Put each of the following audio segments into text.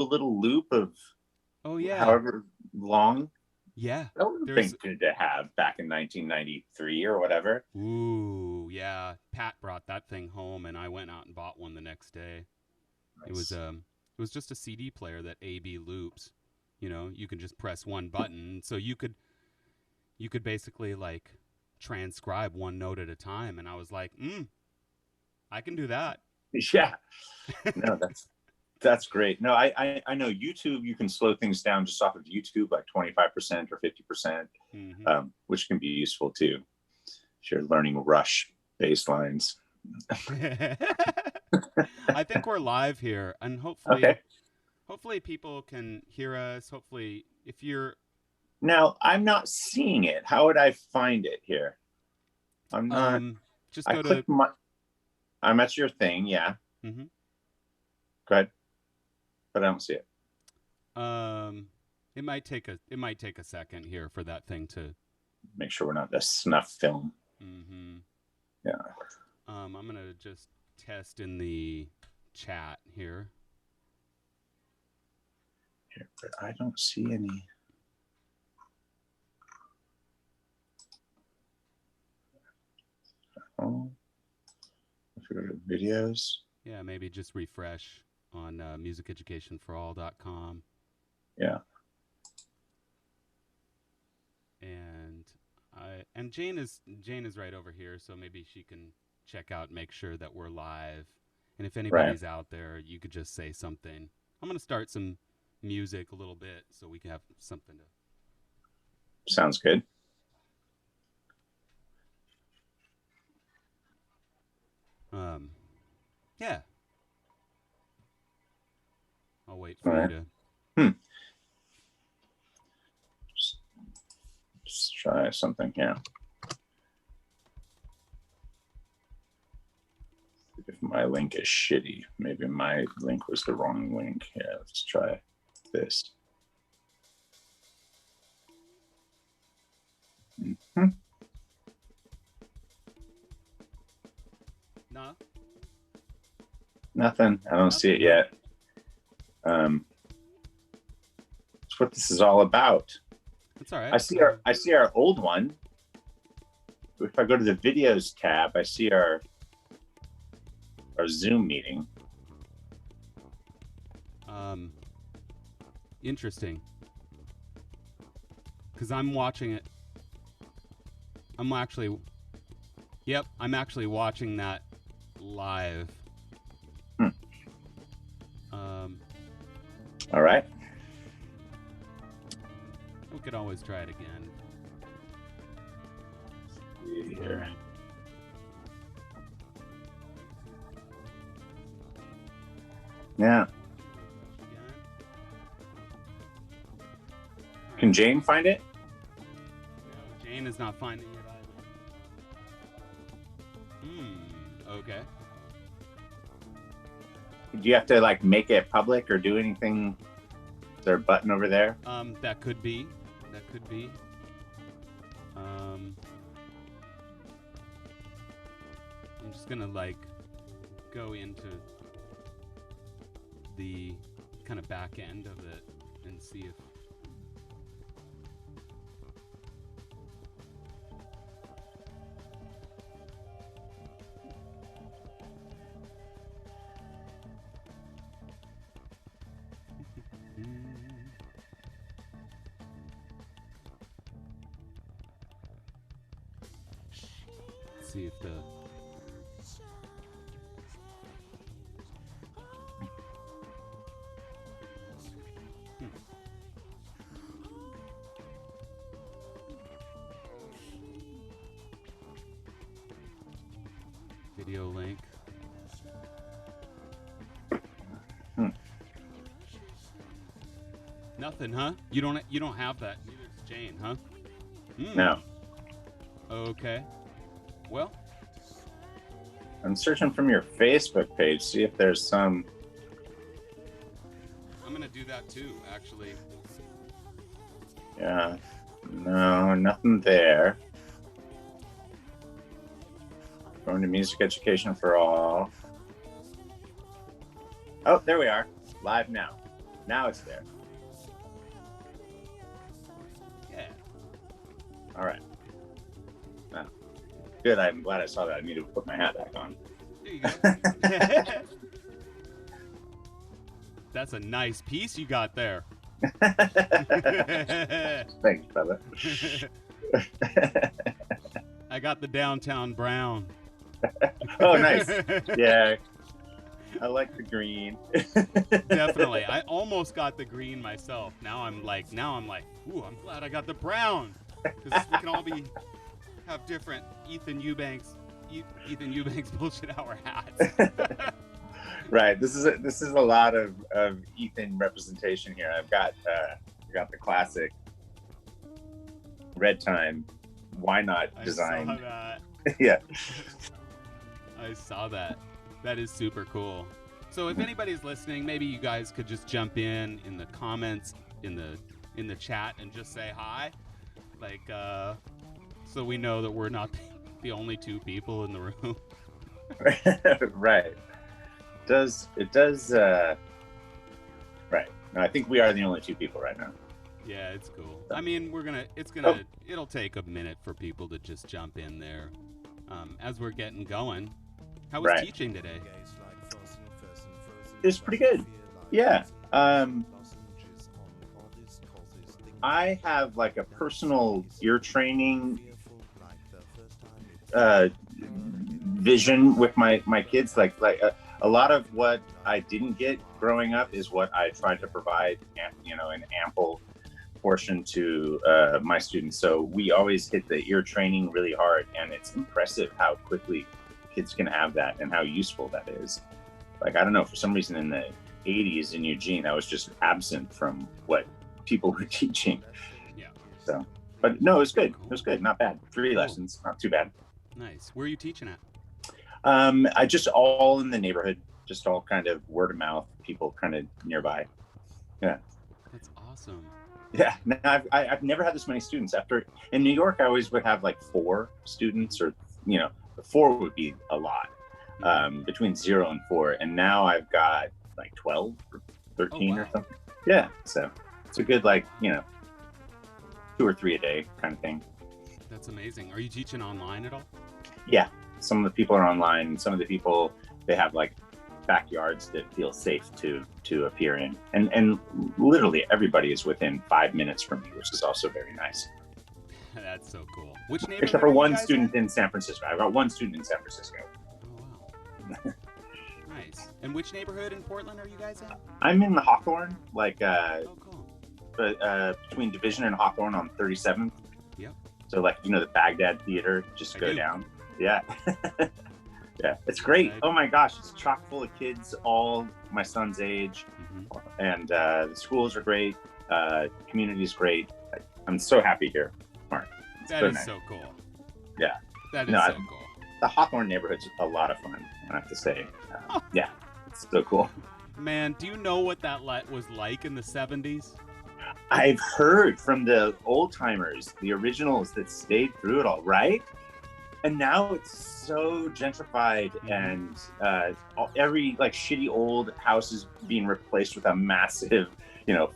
a little loop of Oh yeah. however long. Yeah. That would have There's been good to have back in 1993 or whatever. ooh, yeah. Pat brought that thing home and I went out and bought one the next day. It was Nice. it was just a CD player that AB loops. You know, you can just press one button. So you could basically like transcribe one note at a time and I was like, I can do that. Yeah, no, that's great. No, I know YouTube. You can slow things down just off of YouTube, like 25% or 50%, Mhm. which can be useful too if you're learning Rush bass lines. I think we're live here and hopefully Okay. hopefully people can hear us. Hopefully if you're Now I'm not seeing it. How would I find it here? I'm not. um just I go to clicked my. I'm at your thing. Yeah. mhm. Go ahead. But I don't see it. Um, it might take a second here for that thing to. Make sure we're not the snuff film. Mm-hmm. Yeah. I'm gonna just test in the chat here. Here, but I don't see any. Oh, if we go to videos. Yeah, maybe just refresh on musiceducationforall.com. Yeah. And Jane is right over here, so maybe she can check out, make sure that we're live. And if Right. anybody's out there, you could just say something. I'm gonna start some music a little bit so we can have something to. Sounds good. Yeah, I'll wait All for you right. to. Hmm. Just try something. Yeah. If my link is shitty, maybe my link was the wrong link. Yeah, let's try this. Mm-hmm. Nah, Nothing. I don't see nothing, it huh? yet. Um, that's what this is all about. That's all right. I see our old one. If I go to the videos tab, I see our Zoom meeting. Um, interesting. Because I'm watching it. I'm actually. Yep, I'm actually watching that live. Hmm. Um, All right. we could always try it again. Here. Yeah. Can Jane find it? No, Jane is not finding it either. Okay. Do you have to like make it public or do anything? Is there a button over there? That could be. That could be. I'm just gonna like go into the kind of back end of it and see if. See if the video link. Nothing, huh? You don't have that. Neither does Jane, huh? No. Okay. Well, I'm searching from your Facebook page, see if there's some. I'm gonna do that too, actually. Yeah. No, nothing there. Going to Music Education for All. Oh, there we are. Live now. Now it's there. Yeah. All right. Oh, good. I'm glad I saw that. I need to put my hat back on. There you go. That's a nice piece you got there. Thanks, brother. I got the downtown brown. Oh, nice. Yeah. I like the green. Definitely. I almost got the green myself. Now I'm like, ooh, I'm glad I got the brown. Because we can all have different Ethan Eubanks bullshit hour hats. Right. This is a lot of Ethan representation here. I've got the classic red time. Why not design? I saw that. Yeah. I saw that. That is super cool. So if anybody's listening, maybe you guys could just jump in the comments in the chat and just say hi, like so we know that we're not the only two people in the room. Right. It does right. No, I think we are the only two people right now. Yeah, it's cool. I mean, it'll take a minute for people to just jump in there as we're getting going. How was teaching today? It's pretty good. Yeah. I have like a personal ear training vision with my kids. Like a lot of what I didn't get growing up is what I tried to provide, an ample portion to my students. So we always hit the ear training really hard, and it's impressive how quickly kids can have that and how useful that is. Like, I don't know, for some reason in the 80s in Eugene, I was just absent from what people were teaching. Yeah. So, but no, it was good. It was good. Not bad. 3 lessons, not too bad. Nice. Where are you teaching at? I just all in the neighborhood, just all kind of word of mouth, people kind of nearby. Yeah. That's awesome. Yeah. No, I've never had this many students. In New York, I always would have like 4 students, or 4 would be a lot. Between 0 and 4, and now I've got like 12 or 13 or something. Yeah, so it's a good 2 or 3 a day kind of thing. That's amazing. Are you teaching online at all? Yeah, some of the people are online. Some of the people, they have like backyards that feel safe to appear in, and literally everybody is within 5 minutes from me, which is also very nice. That's so cool. Which neighborhood? Except for one student in San Francisco. I've got one student in San Francisco. Nice. And which neighborhood in Portland are you guys in? I'm in the Hawthorne, cool. Between Division and Hawthorne on 37th. Yep. So the Baghdad Theater, just go down. Yeah. Yeah, it's great. Oh my gosh, it's chock full of kids, all my son's age. Mm-hmm. And the schools are great. Community's great. I'm so happy here, Mark. That is so cool. Yeah. That is so cool. The Hawthorne neighborhood's a lot of fun, I have to say. Yeah, it's so cool. Man, do you know what that was like in the 70s? I've heard from the old timers, the originals that stayed through it all, right? And now it's so gentrified, and every shitty old house is being replaced with a massive,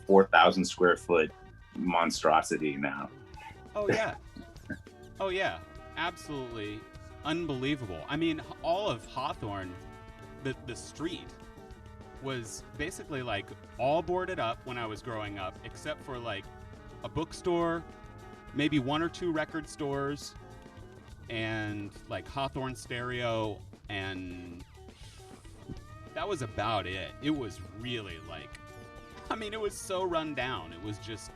4,000 square foot monstrosity now. Oh yeah. Oh yeah, absolutely. Unbelievable. I mean, all of Hawthorne, the street was basically all boarded up when I was growing up, except for a bookstore, maybe 1 or 2 record stores, and Hawthorne Stereo, and that was about it. It was really it was so run down. It was just,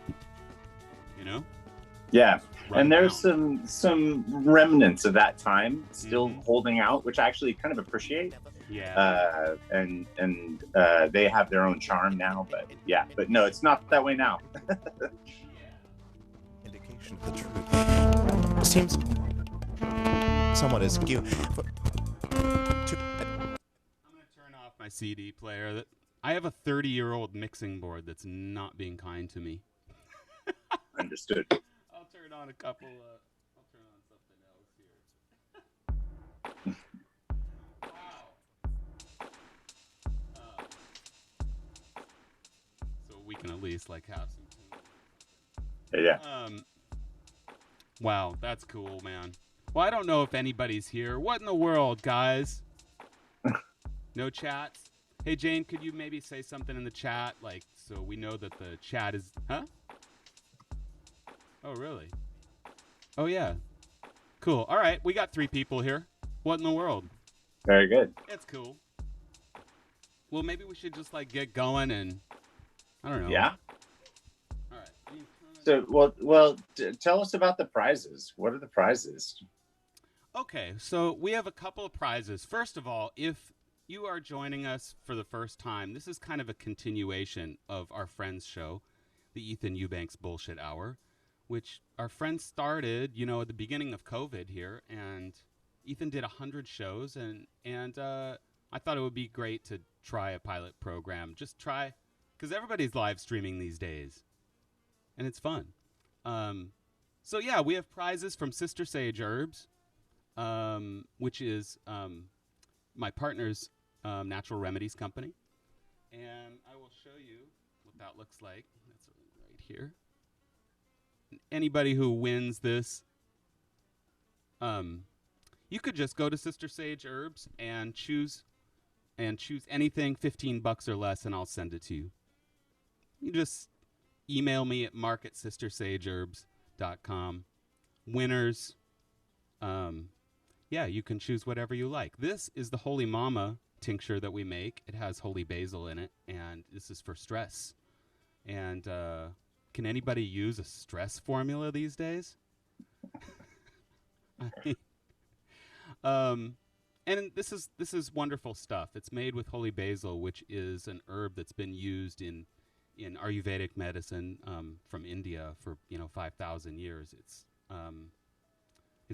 Yeah, and there's some remnants of that time still holding out, which I actually kind of appreciate. Yeah. And they have their own charm now, but no, it's not that way now. Indication of the truth. It seems somewhat askew. I'm gonna turn off my CD player. I have a 30-year-old mixing board that's not being kind to me. Understood. I'll turn on something else here. Wow. So we can at least like have some. Yeah. Wow, that's cool, man. Well, I don't know if anybody's here. What in the world, guys? No chats? Hey, Jane, could you maybe say something in the chat, like, so we know that the chat is... Huh? Oh, really? Oh, yeah. Cool. All right, we got 3 people here. What in the world? Very good. It's cool. Well, maybe we should just, like, get going and... I don't know. Yeah. All right. So, tell us about the prizes. What are the prizes? Okay, so we have a couple of prizes. First of all, if you are joining us for the first time, this is kind of a continuation of our friend's show, the Ethan Eubanks Bullshit Hour, which our friend started, at the beginning of COVID here, and Ethan did 100 shows, and I thought it would be great to try a pilot program. Just try, because everybody's live streaming these days, and it's fun. So yeah, we have prizes from Sister Sage Herbs, which is my partner's natural remedies company. And I will show you what that looks like. That's right here. Anybody who wins this, you could just go to Sister Sage Herbs and choose anything $15 or less, and I'll send it to you. You just email me at mark@sistersageherbs.com. Winners, yeah, you can choose whatever you like. This is the Holy Mama tincture that we make. It has holy basil in it, and this is for stress. And can anybody use a stress formula these days? And this is wonderful stuff. It's made with holy basil, which is an herb that's been used in Ayurvedic medicine from India for 5,000 years. It's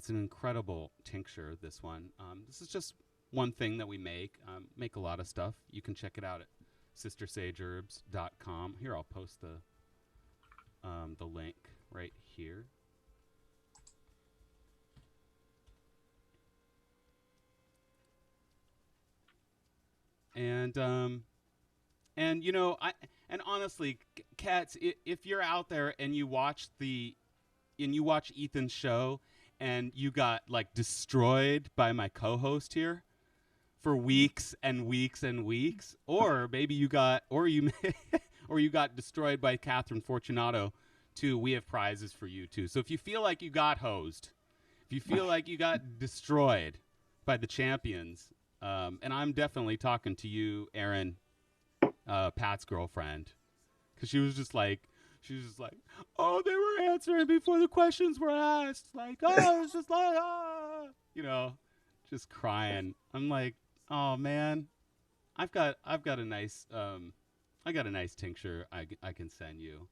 an incredible tincture. This one. This is just one thing that we make. Make a lot of stuff. You can check it out at sistersageherbs.com. Here, I'll post the link right here. And honestly, cats, if you're out there and you watch Ethan's show and you got like destroyed by my co-host here for weeks and weeks and weeks, or maybe you got destroyed by Catherine Fortunato too, we have prizes for you too. So if you feel like you got hosed, if you feel like you got destroyed by the champions, and I'm definitely talking to you, Aaron, Pat's girlfriend, because she was just like, oh, they were answering before the questions were asked. Like, oh, it's just like, just crying. I'm like, oh man, I got a nice tincture I can send you.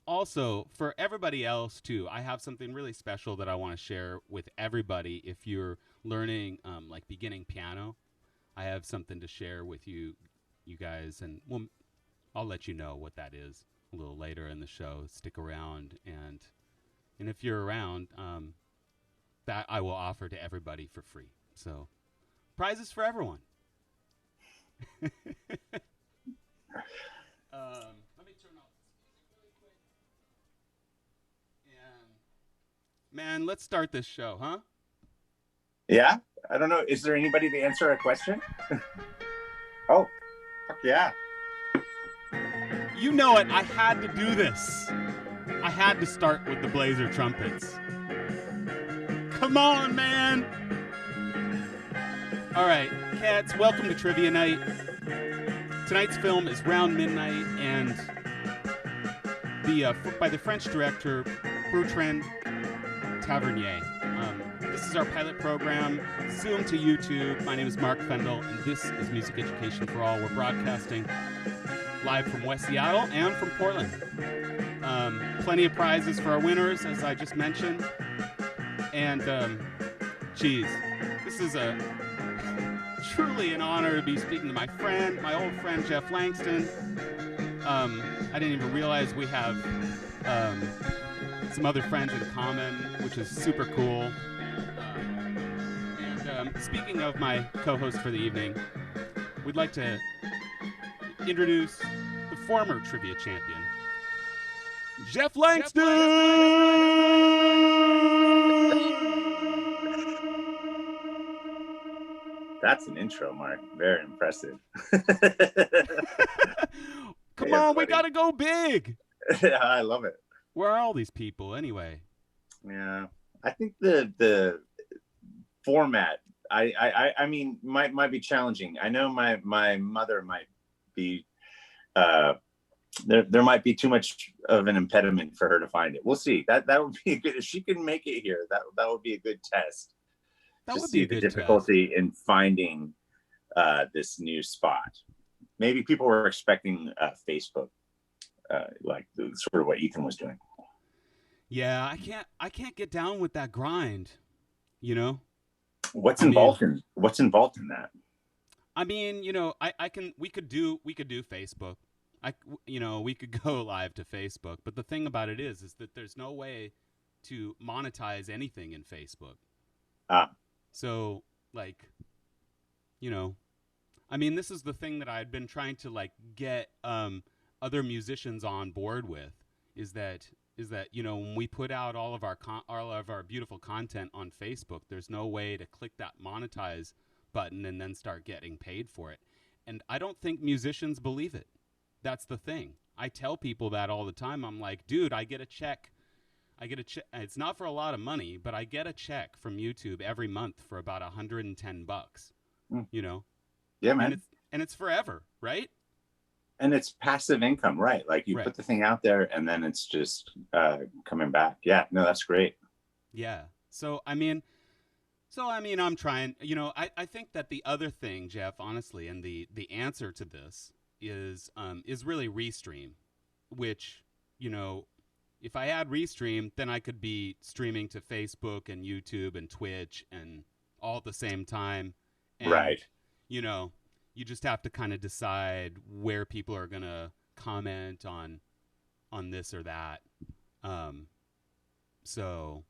Also, for everybody else too, I have something really special that I want to share with everybody. If you're learning like beginning piano, I have something to share with you guys, and I'll let you know what that is a little later in the show. Stick around, and if you're around, that I will offer to everybody for free. So prizes for everyone. Let me turn off this music really quick. And man, let's start this show, huh? Yeah, I don't know. Is there anybody to answer a question? Oh, fuck yeah. You know it. I had to do this. I had to start with the Blazer trumpets. Come on, man. All right, cats, welcome to Trivia Night. Tonight's film is Round Midnight, and by the French director Bertrand Tavernier. This is our pilot program, zoomed to YouTube. My name is Mark Fendel, and this is Music Education for All. We're broadcasting live from West Seattle and from Portland. Plenty of prizes for our winners, as I just mentioned. And, this is truly an honor to be speaking to my old friend, Jeff Langston. I didn't even realize we have some other friends in common, which is super cool. Speaking of my co-host for the evening, we'd like to introduce the former trivia champion, Jeff Langston. That's an intro, Mark. Very impressive. Come Hey, on, we everybody. gotta go big. Yeah, I love it. Where are all these people anyway? Yeah, I think the format, I mean, might be challenging. I know my mother might be there might be too much of an impediment for her to find it. We'll see. That would be a good, if she can make it here. That would be a good test. That to would see be a the good difficulty in finding this new spot. Maybe people were expecting Facebook, like sort of what Ethan was doing. Yeah, I can't get down with that grind, you know? What's involved in that? I mean, you know, we could do Facebook. We could go live to Facebook, but the thing about it is that there's no way to monetize anything in Facebook. So, like, you know, I mean, this is the thing that I'd been trying to like get other musicians on board with is that you know, when we put out all of our beautiful content on Facebook, there's no way to click that monetize button and then start getting paid for it. And I don't think musicians believe it. That's the thing. I tell people that all the time. I'm like, dude, I get a check. It's not for a lot of money, but I get a check from YouTube every month for about $110. You know? Yeah, man. And it's forever, right? And it's passive income, right? Like you put the thing out there and then it's just coming back. Yeah, no, that's great. Yeah. So I mean, I'm trying. You know, I think that the other thing, Jeff, honestly, and the answer to this is really Restream, which, you know, if I had Restream, then I could be streaming to Facebook and YouTube and Twitch and all at the same time. And, right. You know, you just have to kind of decide where people are gonna comment on this or that. So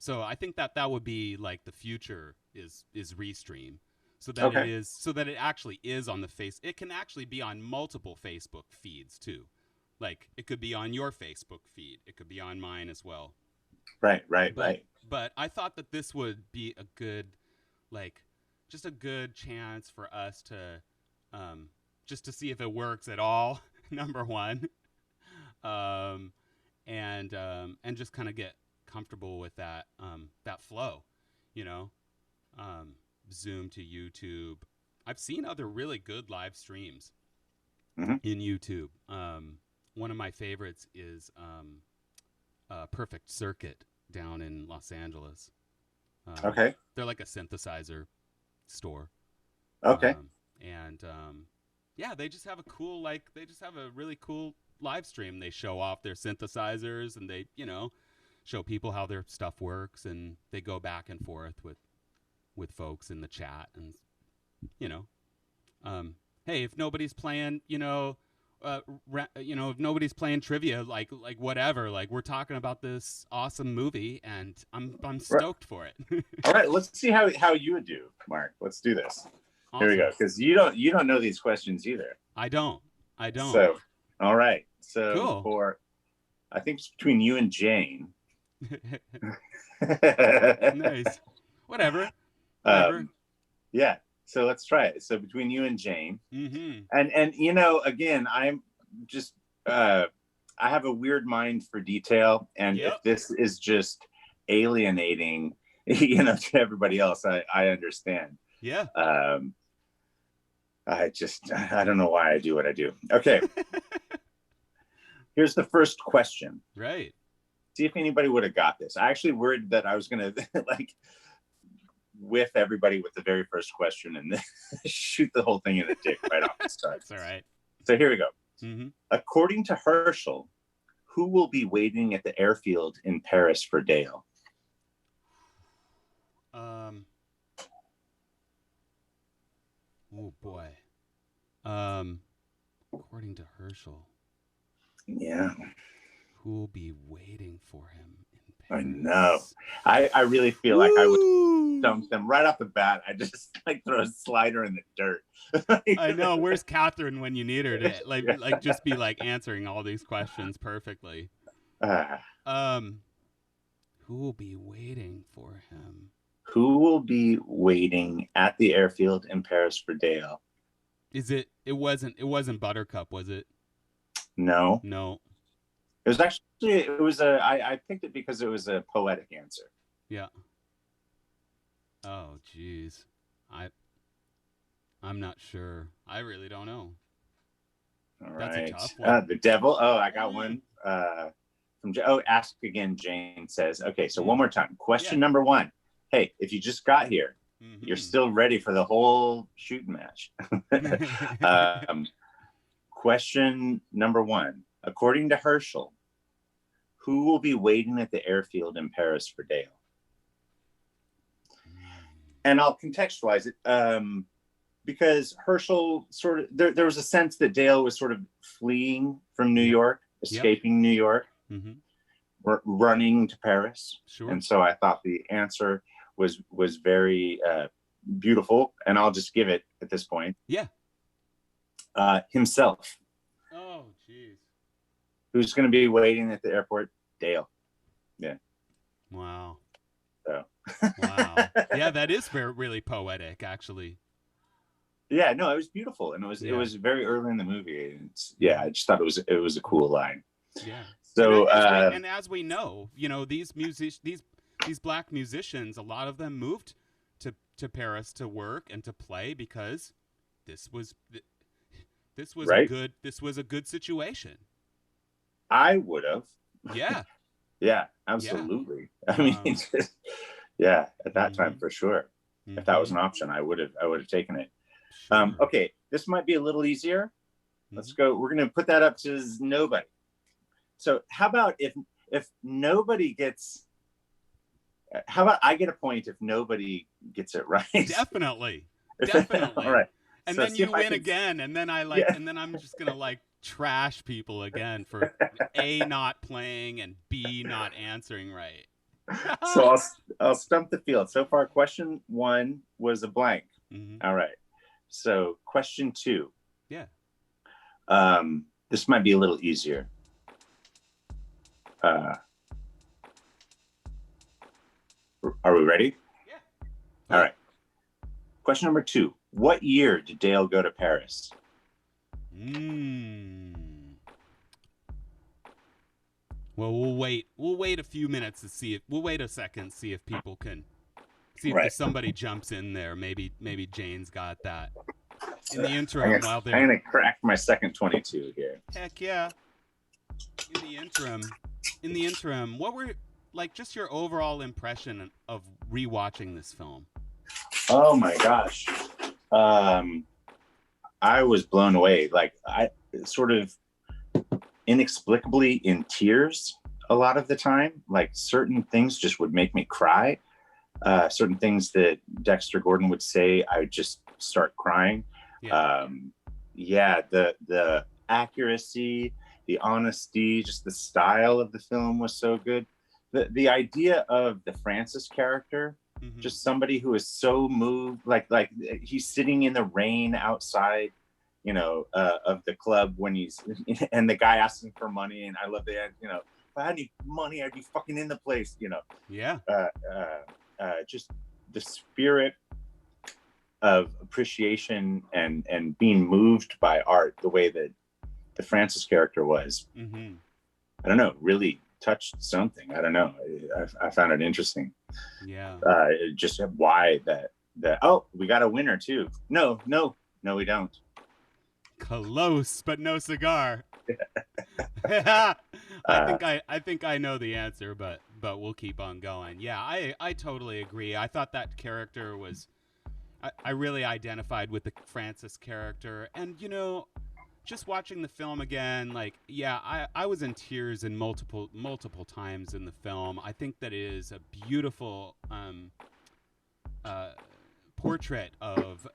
I think that would be like the future is Restream, so that it actually is on the face. It can actually be on multiple Facebook feeds too. Like it could be on your Facebook feed. It could be on mine as well. Right. But I thought that this would be a good, like, just a good chance for us to, just to see if it works at all. Number one, and just kind of get comfortable with that flow, you know. Zoom to YouTube. I've seen other really good live streams in YouTube. One of my favorites is Perfect Circuit down in Los Angeles. Okay. They're like a synthesizer store. Okay. Yeah, they just have a really cool live stream. They show off their synthesizers and they, you know, show people how their stuff works, and they go back and forth with folks in the chat, and you know, hey, if nobody's playing, if nobody's playing trivia, like whatever, like we're talking about this awesome movie, and I'm stoked for it. All right, let's see how you would do, Mark. Let's do this. Awesome. Here we go, because you don't know these questions either. I don't. So, all right. So cool. I think it's between you and Jane. Nice. Whatever. Yeah. So let's try it. So between you and Jane, mm-hmm. and you know, again, I'm just I have a weird mind for detail, and if this is just alienating, you know, to everybody else, I understand. Yeah. I don't know why I do what I do. Okay. Here's the first question. Right. See if anybody would have got this. I actually worried that I was going to like whiff everybody with the very first question and then shoot the whole thing in the dick right off the start. That's all right. So here we go. Mm-hmm. According to Herschel, who will be waiting at the airfield in Paris for Dale? Oh boy. According to Herschel. Yeah. Who will be waiting for him in I know. I really feel like I would dump them right off the bat. I just like throw a slider in the dirt. I know. Where's Catherine when you need her to Yeah. like just be like answering all these questions perfectly? Who will be waiting for him? Who will be waiting at the airfield in Paris for Dale? Is it? It wasn't Buttercup, was it? No. No. It was actually, it was I picked it because it was a poetic answer. Yeah. Oh, geez. I'm not sure. I really don't know. All That's right. a tough one. The devil. Oh, I got one. From Ask Again, Jane says. Okay, so one more time. Question number 1. Hey, if you just got here, you're still ready for the whole shooting match. Question number 1. According to Herschel, who will be waiting at the airfield in Paris for Dale? And I'll contextualize it because Herschel sort of, there was a sense that Dale was sort of fleeing from New York, escaping New York, running to Paris. Sure. And so I thought the answer was very beautiful, and I'll just give it at this point. Yeah. Himself. Oh, jeez. Who's going to be waiting at the airport? Dale. Yeah. Wow. So. Wow. Yeah, that is really poetic, actually. Yeah, no, it was beautiful, and it was very early in the movie. I just thought it was a cool line. Yeah. So and as we know, these black musicians, a lot of them moved to Paris to work and to play because this was right? a good situation. I would have. Yeah. Yeah, absolutely. Yeah. I mean, at that time for sure. If that was an option, I would have taken it. Sure. Okay, this might be a little easier. Let's go. We're going to put that up to nobody. So how about if nobody gets? How about I get a point if nobody gets it right? Definitely. All right. And so then you win again, and then and then I'm just gonna trash people again for A, not playing, and B, not answering right. So I'll stump the field. So far, question 1 was a blank. All right. So question 2. Yeah. This might be a little easier. Are we ready? Yeah. All right. Question number 2. What year did Dale go to Paris? Well, we'll wait a few minutes to see we'll wait a second, see if people can see if somebody jumps in there. Maybe Jane's got that. In the interim, I'm gonna crack my second 22 here. Heck yeah. In the interim, what were just your overall impression of rewatching this film? Oh my gosh. I was blown away. I sort of inexplicably in tears a lot of the time. Certain things just would make me cry. Certain things that Dexter Gordon would say, I would just start crying. Yeah. The accuracy, the honesty, just the style of the film was so good. The idea of the Francis character, just somebody who is so moved, like he's sitting in the rain outside, of the club when and the guy asks him for money, and I love the end, if I had any money, I'd be fucking in the place, Yeah. Just the spirit of appreciation and being moved by art, the way that the Francis character was. I don't know, really touched something. I don't know. I found it interesting. Yeah. Just why that. Oh, we got a winner too. No, we don't. Close, but no cigar. I think I know the answer, but we'll keep on going. Yeah, I totally agree. I thought that character was, I really identified with the Francis character, and just watching the film again, I was in tears in multiple times in the film. I think that it is a beautiful portrait of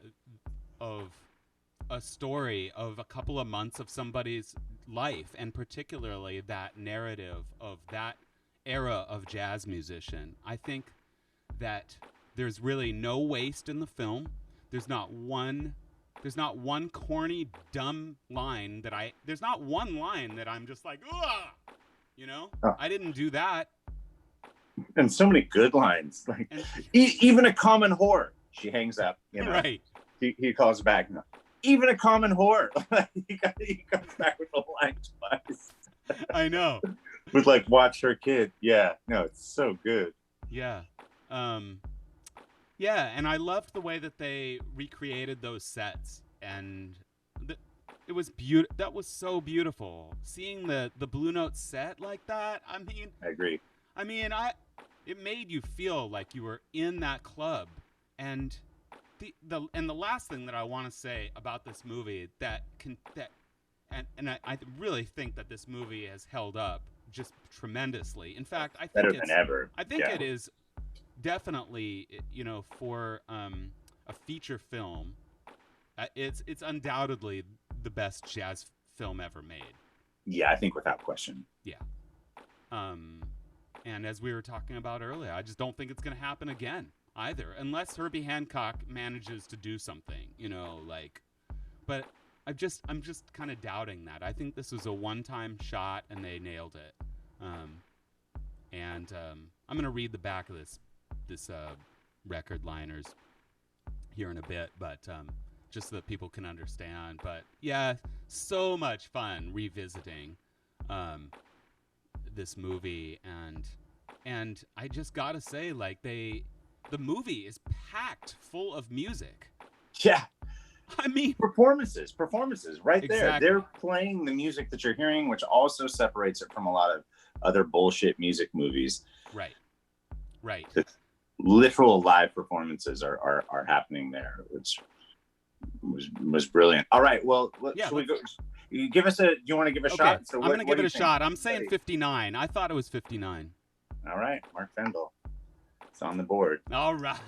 a story of a couple of months of somebody's life, and particularly that narrative of that era of jazz musician. I think that there's really no waste in the film. There's not one corny, dumb line there's not one line that I'm just like, ugh, you know? Oh. I didn't do that. And so many good lines. Like, even a common whore. She hangs up, you know. Right. He calls back, no. Even a common whore. He comes back with the line twice. I know. With like, watch her kid. Yeah. No, it's so good. Yeah. Yeah, and I loved the way that they recreated those sets, and it was beautiful. That was so beautiful. Seeing the Blue Note set like that. I mean, I agree. I mean, it made you feel like you were in that club. And the last thing that I want to say about this movie and I really think that this movie has held up just tremendously. In fact, I think better than ever. I think it is definitely, you know, for a feature film, it's undoubtedly the best jazz film ever made. Yeah, I think without question. Yeah. And as we were talking about earlier, I just don't think it's going to happen again either, unless Herbie Hancock manages to do something, you know, like. But I'm just kind of doubting that. I think this was a one-time shot, and they nailed it. I'm going to read the back of this record liners here in a bit, but just so that people can understand. But yeah, so much fun revisiting this movie, and I just gotta say, like, the movie is packed full of music. Yeah. I mean, performances right there. Exactly. They're playing the music that you're hearing, which also separates it from a lot of other bullshit music movies. Right. The literal live performances are happening there, which was brilliant. All right, well, should we go? You want to give a shot? So I'm going to give it a shot. I'm saying 59. I thought it was 59. All right, Mark Fendel. It's on the board. All right.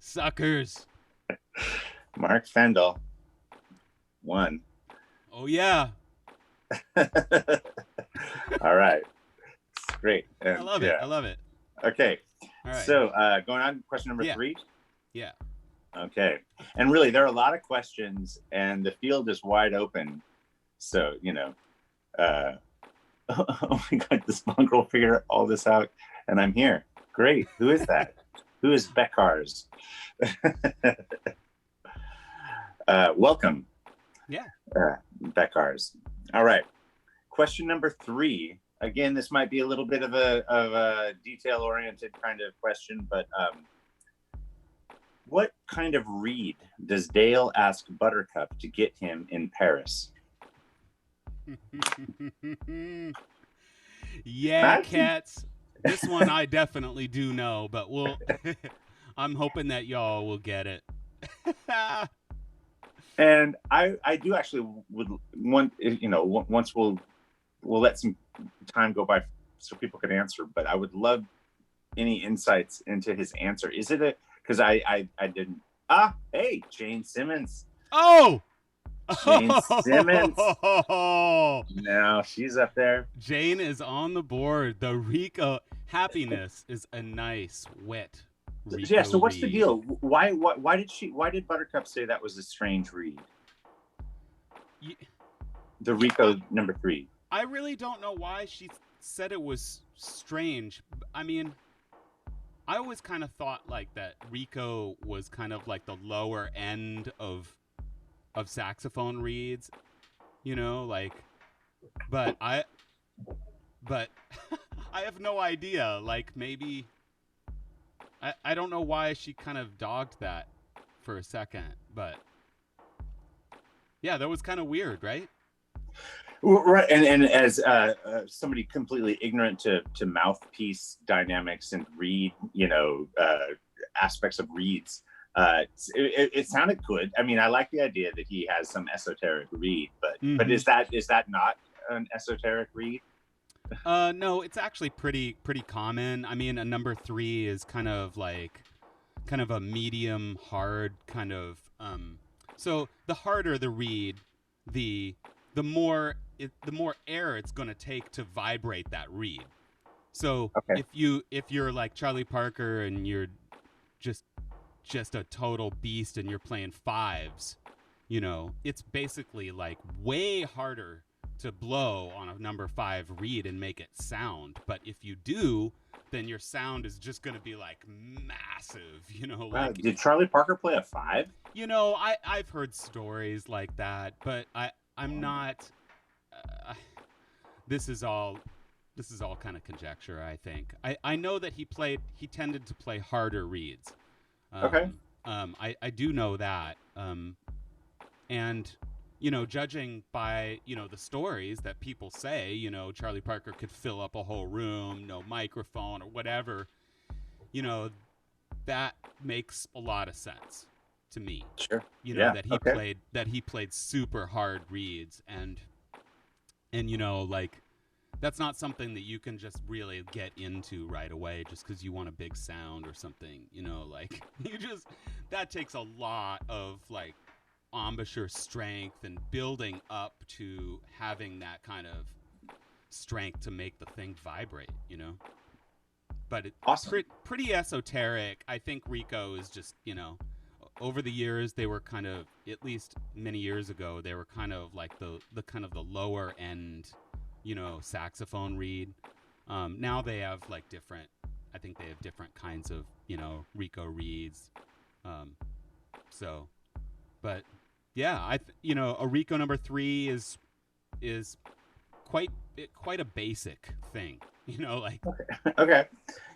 Suckers. Mark Fendel. 1. Oh, yeah. All right. It's great. And, I love it. I love it. Okay. All right. So going on to question number 3. Yeah. Okay. And really, there are a lot of questions, and the field is wide open. So, you know, oh my God, this mongrel figured all this out, and I'm here. Great. Who is that? Who is Beckars? Welcome. Yeah. Beckars. All right. Question number 3. Again, this might be a little bit of a detail-oriented kind of question, but what kind of reed does Dale ask Buttercup to get him in Paris? Yeah, cats. This one I definitely do know, but I'm hoping that y'all will get it. And I do actually would want, you know, once we'll let some time go by so people can answer, but I would love any insights into his answer. Is it because I didn't. Hey, Jane Simmons. Oh, Jane Simmons. No, she's up there. Jane is on the board. The Rico happiness is a nice wet. Rico yeah. So what's the read. deal? Why did Buttercup say that was a strange read? The Rico number 3. I really don't know why she said it was strange. I mean, I always kind of thought like that Rico was kind of like the lower end of saxophone reeds, you know, like, but I have no idea. Like, maybe I don't know why she kind of dogged that for a second, but yeah, that was kind of weird, right? Right, and as somebody completely ignorant to mouthpiece dynamics and reed, you know, aspects of reeds, it sounded good. I mean, I like the idea that he has some esoteric reed, but is that not an esoteric reed? No, it's actually pretty common. I mean, a number 3 is kind of a medium hard kind of. So the harder the reed, the more the more air it's going to take to vibrate that reed. So Okay. if you're like Charlie Parker and you're just a total beast and you're playing fives, you know, it's basically like way harder to blow on a number 5 reed and make it sound. But if you do, then your sound is just going to be like massive, you know. Wow, Like, did Charlie Parker play a 5? you know, I've heard stories like that, but I'm not. This is all kind of conjecture, I think. I know that he tended to play harder reeds. Okay. I do know that. And, you know, judging by, you know, the stories that people say, you know, Charlie Parker could fill up a whole room, no microphone or whatever, you know, that makes a lot of sense to me. Sure. You know, that he played super hard reeds and you know, like, that's not something that you can just really get into right away just because you want a big sound or something, you know, like, that takes a lot of, like, embouchure strength and building up to having that kind of strength to make the thing vibrate, you know. But it's awesome. Pretty esoteric. I think Rico is just, you know, over the years they were kind of, at least many years ago, they were kind of like the kind of the lower end, you know, saxophone reed. Now they have like different, I think they have different kinds of, you know, Rico reeds. So, but yeah, you know, a Rico number 3 is quite a basic thing, you know, like. Okay,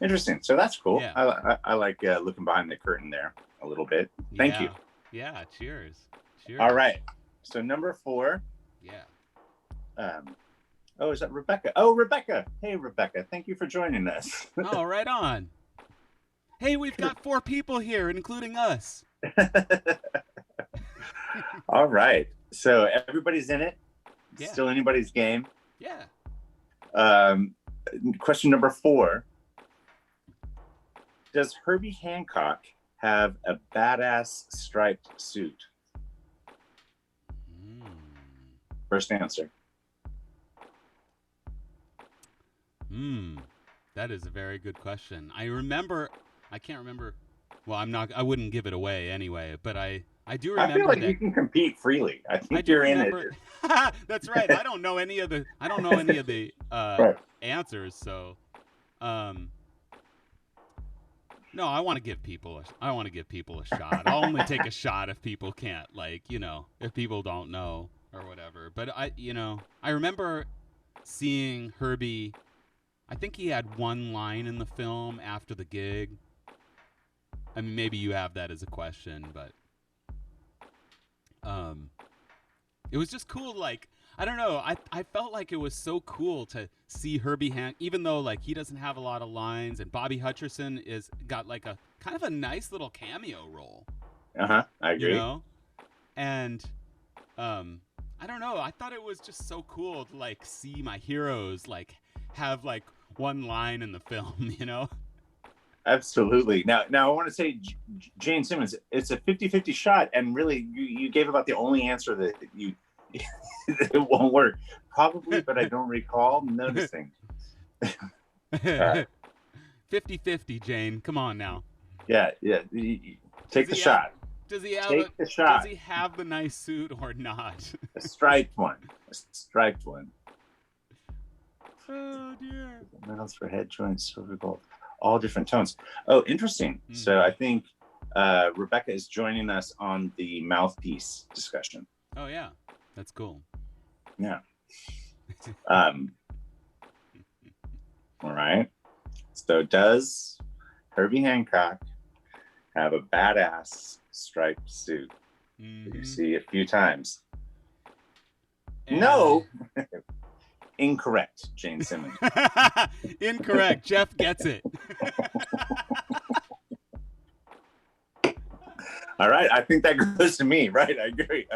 interesting. So that's cool. Yeah. I like looking behind the curtain there a little bit. Thank you. Yeah. Cheers. All right. So number 4. Yeah. Oh, is that Rebecca? Oh, Rebecca. Hey, Rebecca. Thank you for joining us. Oh, right on. Hey, we've got 4 people here, including us. All right. So everybody's in it. Yeah. Still anybody's game. Yeah. Question number 4. Does Herbie Hancock have a badass striped suit? First answer. That is a very good question. I can't remember. Well, I wouldn't give it away anyway, but I do remember. I feel like that you can compete freely. I think you're in it. That's right. I don't know any of the Right. answers, so no, I want to give people a shot. I'll only take a shot if people can't, like, you know, if people don't know or whatever. But I remember seeing Herbie. I think he had one line in the film after the gig. I mean, maybe you have that as a question, but it was just cool. Like, I don't know. I felt like it was so cool to see Herbie even though like he doesn't have a lot of lines, and Bobby Hutcherson got like a kind of a nice little cameo role. I agree. You know, and I don't know. I thought it was just so cool to like see my heroes like have like one line in the film. You know. Absolutely. Now I want to say, Jane Simmons, it's a 50-50 shot, and really, you gave about the only answer that you it won't work. Probably, but I don't recall noticing. 50-50, Jane. Come on now. Yeah. Take the shot. Does he have Take the shot. Does he have the nice suit or not? A striped one. Oh dear. Medals for head joints, silver, gold, all different tones. Oh, interesting. Mm-hmm. So I think Rebecca is joining us on the mouthpiece discussion. Oh yeah, that's cool. Yeah. All right. So does Herbie Hancock have a badass striped suit? Mm-hmm. You see a few times. No. Incorrect, Jane Simmons. Incorrect. Jeff gets it. All right. I think that goes to me, right? I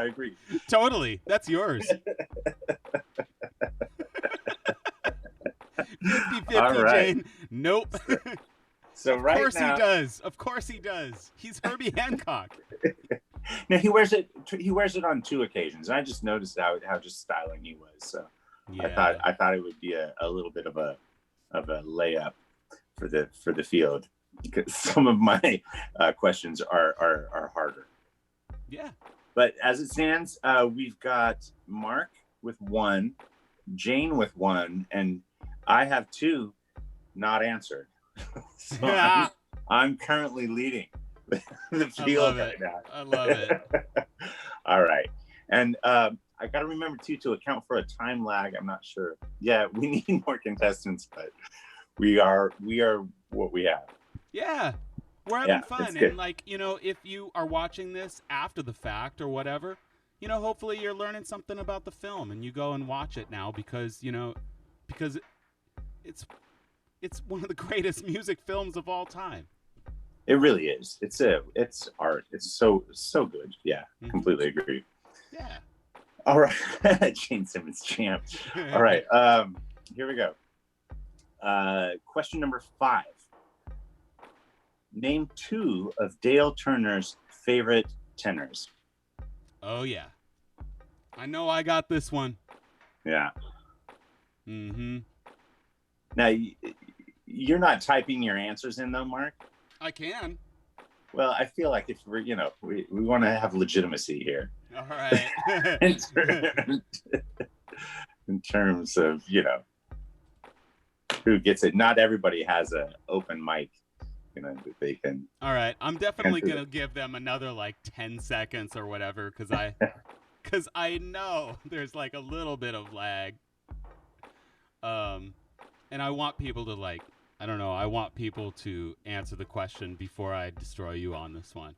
agree. Totally. That's yours. 50-50, All right. Jane. Nope. So right now, Of course he does. He's Herbie Hancock. No, he wears it. He wears it on 2 occasions, and I just noticed how just styling he was. So Yeah. I thought it would be a little bit of a layup for the field, because some of my questions are harder. Yeah. But as it stands, we've got Mark with 1, Jane with 1, and I have 2 not answered. So Yeah. I'm currently leading the I field love right it. now. I love it. All right. And I got to remember, too, to account for a time lag. I'm not sure. Yeah, we need more contestants, but we are what we have. Yeah. We're having fun. Good. And, like, you know, if you are watching this after the fact or whatever, you know, hopefully you're learning something about the film and you go and watch it now because it's one of the greatest music films of all time. It really is. It's art. It's so good. Yeah, completely agree. Yeah. All right. Gene Simmons champ. All right. Here we go. Question number 5. Name 2 of Dale Turner's favorite tenors. Oh, yeah. I know I got this one. Yeah. Mm-hmm. Now, you're not typing your answers in, though, Mark? I can. Well, I feel like if we're, we want to have legitimacy here. All right. in terms of, who gets it. Not everybody has an open mic, that they can. All right. I'm definitely going to give them another, 10 seconds or whatever, because I know there's, a little bit of lag. And I want people to, I want people to answer the question before I destroy you on this one.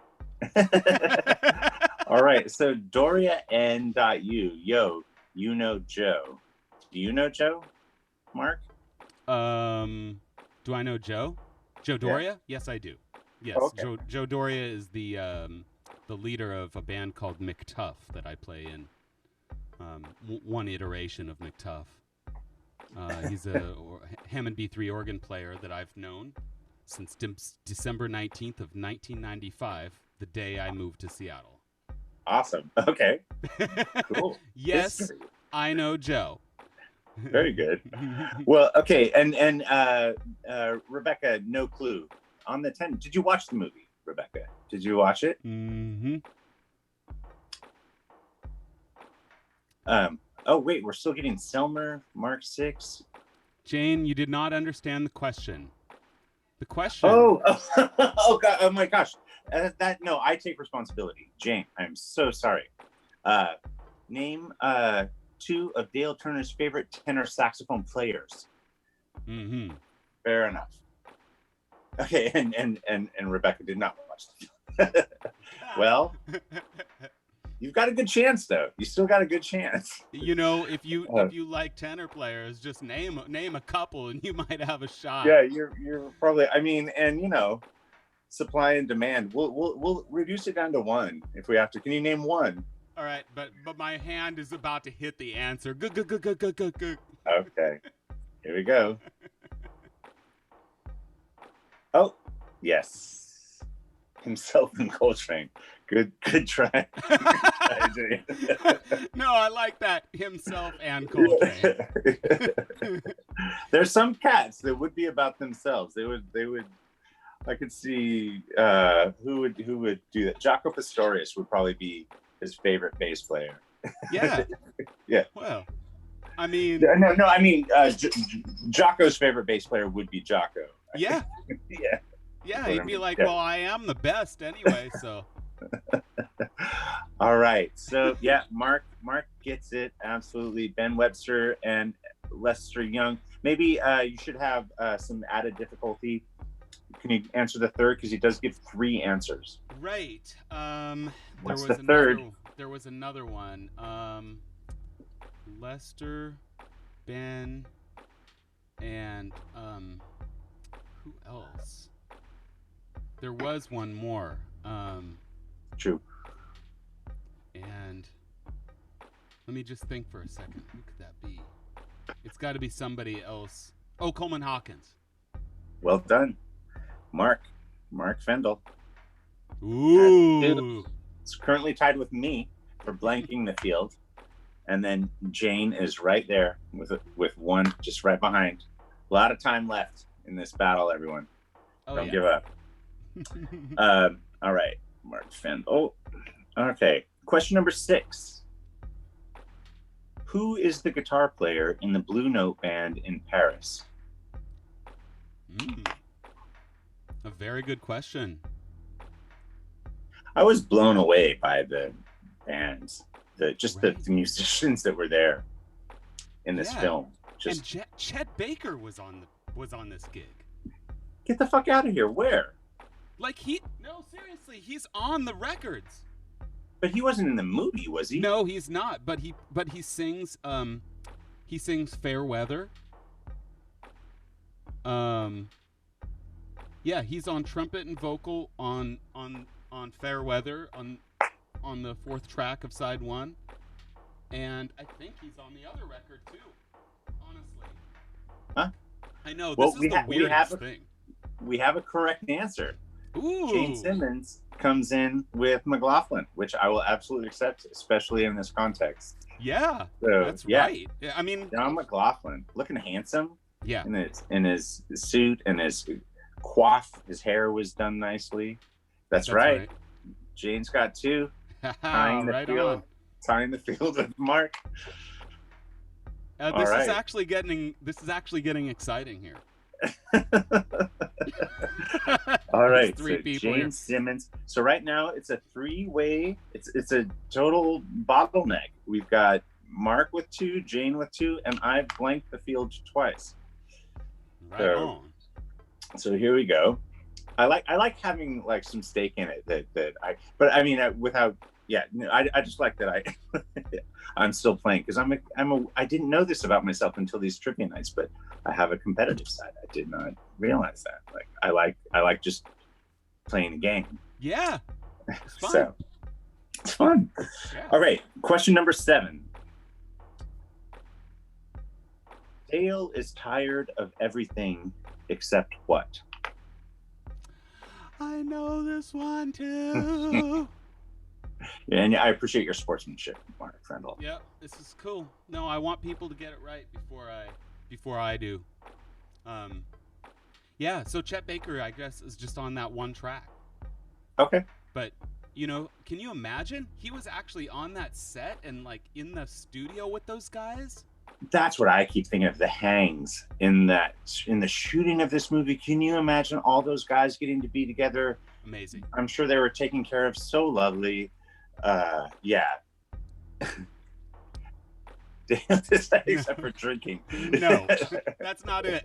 All right. So Doria N.U. Yo, you know Joe. Do you know Joe, Mark? Do I know Joe? Joe Doria? Yeah. Yes, I do. Yes. Oh, okay. Joe Doria is the leader of a band called McTuff that I play in. One iteration of McTuff. He's a Hammond B3 organ player that I've known since December 19th of 1995, the day I moved to Seattle. Awesome. Okay. Cool. Yes, History. I know Joe. Very good. Well, okay, and Rebecca, no clue on the 10. Did you watch the movie, Rebecca? Did you watch it? Mm-hmm. Oh wait, we're still getting Selmer, Mark 6. Jane, you did not understand the question. The question. Oh God! Oh my gosh! No, I take responsibility. Jane, I'm so sorry. Name 2 of Dale Turner's favorite tenor saxophone players. Mm-hmm. Fair enough. Okay, and Rebecca did not watch it. Well, you've got a good chance, though. You still got a good chance. If you like tenor players, just name a couple, and you might have a shot. Yeah, you're probably. I mean, and supply and demand. We'll reduce it down to 1 if we have to. Can you name 1? All right, but my hand is about to hit the answer. Go. Okay, here we go. Oh, yes, himself and Coltrane. Good try. No, I like that. Himself and Coltrane. There's some cats that would be about themselves. They would. I could see who would do that. Jaco Pastorius would probably be his favorite bass player. Yeah. Yeah. Well, I mean. No. I mean, Jaco's favorite bass player would be Jaco. Yeah. Yeah. Yeah, he'd be like, well, I am the best anyway, so. All right. So, yeah, Mark gets it. Absolutely. Ben Webster and Lester Young. Maybe you should have some added difficulty. Can you answer the third? Because he does give 3 answers. Right. What's the third? There was another one. Lester, Ben, and who else? There was one more. True. And let me just think for a second. Who could that be? It's got to be somebody else. Oh, Coleman Hawkins. Well done. Mark Fendel. Ooh. is currently tied with me for blanking the field. And then Jane is right there with one just right behind. A lot of time left in this battle, everyone. Don't give up. All right, Mark Finn. Oh, okay. Question number 6. Who is the guitar player in the Blue Note band in Paris? A very good question. I was blown away by the bands, the musicians that were there in this film. And Chet Baker was on this gig. Get the fuck out of here! Where? Like no, seriously, he's on the records. But he wasn't in the movie, was he? No, he's not. But he sings Fair Weather. Yeah, he's on trumpet and vocal on Fair Weather on the 4th track of side 1. And I think he's on the other record too. Honestly. Huh? I know this is the weirdest thing. We have a correct answer. Ooh. Gene Simmons comes in with McLaughlin, which I will absolutely accept, especially in this context. Yeah, so, that's right. I mean, John McLaughlin, looking handsome. Yeah. In his suit and his coif, his hair was done nicely. That's right. Jane's got 2. Tying the field with Mark. This is actually getting exciting here. All right, three people Jane Simmons. So right now it's a 3-way. It's a total bottleneck. We've got Mark with 2, Jane with 2, and I've blanked the field twice. So here we go. I like having like some stake in it I just like that I'm still playing because I didn't know this about myself until these trivia nights, but I have a competitive side. I did not realize that. Like I like just playing a game. Yeah. It's fun. So it's fun. Yeah. All right. Question number 7. Dale is tired of everything except what? I know this one too. Yeah, and I appreciate your sportsmanship, Mark Frendel. Yeah, this is cool. No, I want people to get it right before I do. Yeah, so Chet Baker, I guess, is just on that one track. Okay. But, can you imagine? He was actually on that set and, like, in the studio with those guys? That's what I keep thinking of, the hangs in the shooting of this movie. Can you imagine all those guys getting to be together? Amazing. I'm sure they were taken care of so lovely. Yeah. Except for drinking. No, that's not it.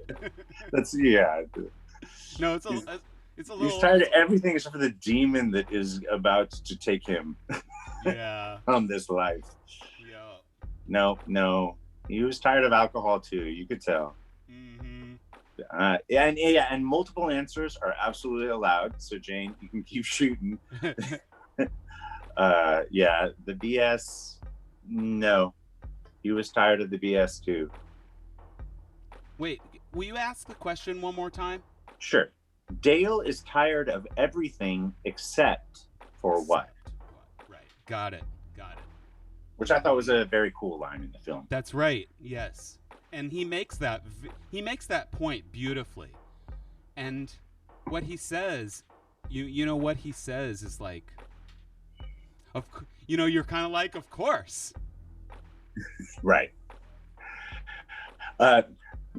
No, it's a little. He's tired of everything except for the demon that is about to take him. Yeah. On this life. Yeah. No. He was tired of alcohol too. You could tell. Mm-hmm. And multiple answers are absolutely allowed. So Jane, you can keep shooting. Yeah, the BS. No, he was tired of the BS too. Wait, will you ask the question one more time? Sure. Dale is tired of everything except for what? Right. Got it. Which I thought was a very cool line in the film. That's right. Yes. And he makes that point beautifully. And what he says, you know what he says is like, you're kind of like, of course. Right.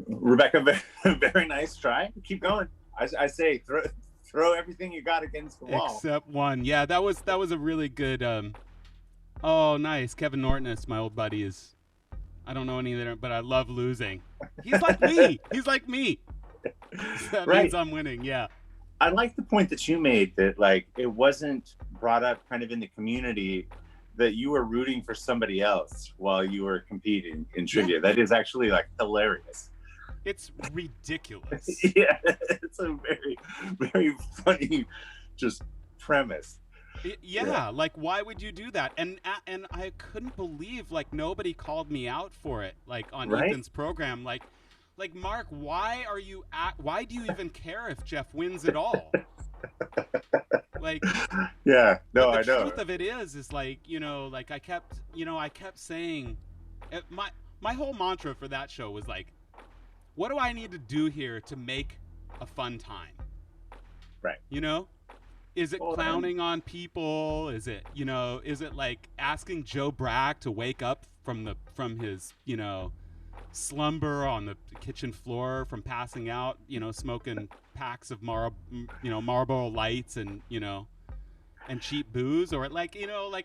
Rebecca, very nice try. Keep going. I say throw everything you got against the wall. Except one. Yeah, that was a really good. Oh, nice. Kevin Norton, my old buddy, is. I don't know any of them, but I love losing. He's like me. That means I'm winning. Yeah. I like the point that you made that like it wasn't brought up kind of in the community that you were rooting for somebody else while you were competing in trivia. Yeah. That is actually like hilarious. It's ridiculous. Yeah, it's a very, very funny just premise. Yeah, like why would you do that? And I couldn't believe like nobody called me out for it, like on Ethan's program. Like Mark, why do you even care if Jeff wins at all? Like, Yeah, no, but I the know. truth of it is like, like I kept saying, my whole mantra for that show was like, what do I need to do here to make a fun time? Right. Is it Well, clowning on people? Is it like asking Joe Brack to wake up from his, slumber on the kitchen floor from passing out, smoking packs of Marlboro Lights and cheap booze, or like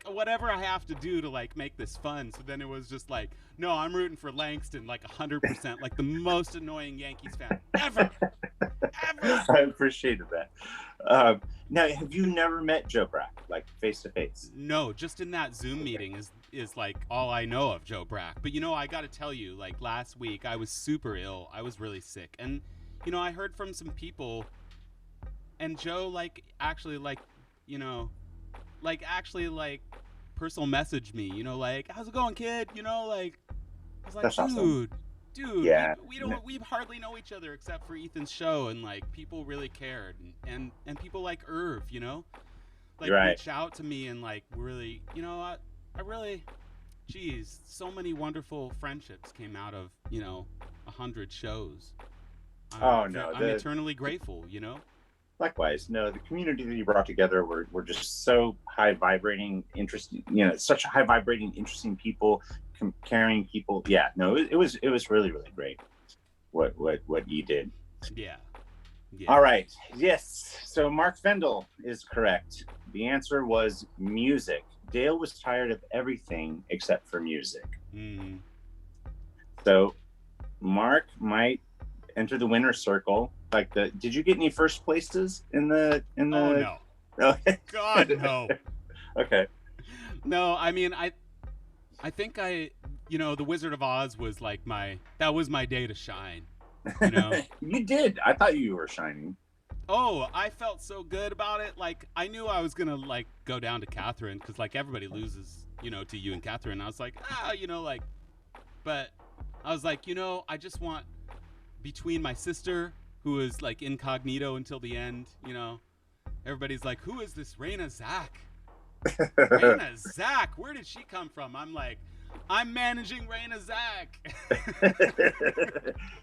whatever I have to do to like make this fun. So then it was just like, no, I'm rooting for Langston like 100%, like the most annoying Yankees fan ever. I appreciated that. Now, have you never met Joe Brack, like face to face? No, just in that Zoom meeting is like all I know of Joe Brack. But I got to tell you, like last week I was super ill. I was really sick, and I heard from some people, and Joe actually personal messaged me. Like, how's it going, kid? Like, I was like, That's awesome. dude, Yeah. we hardly know each other except for Ethan's show, and like people really cared, and people like Irv, like Right. reached out to me and like really, I really, geez, so many wonderful friendships came out of 100 shows. Oh no, I'm eternally grateful. Likewise. No, the community that you brought together were just so high vibrating, interesting. Such high vibrating, interesting people, caring people. Yeah, no, it was really really great. What you did. Yeah. All right. Yes. So Mark Fendel is correct. The answer was music. Dale was tired of everything except for music. Mm. So Mark might enter the winner's circle. Like did you get any first places in the? Oh no. Okay. God no. Okay. No, I mean I think the Wizard of Oz was like that was my day to shine. You did. I thought you were shining. Oh, I felt so good about it. Like I knew I was gonna like go down to Catherine because like everybody loses, to you and Catherine. I was like, but I was like, I just want between my sister, who is like incognito until the end, everybody's like, who is this Raina Zach? Raina Zach, where did she come from? I'm like, I'm managing Raina Zach.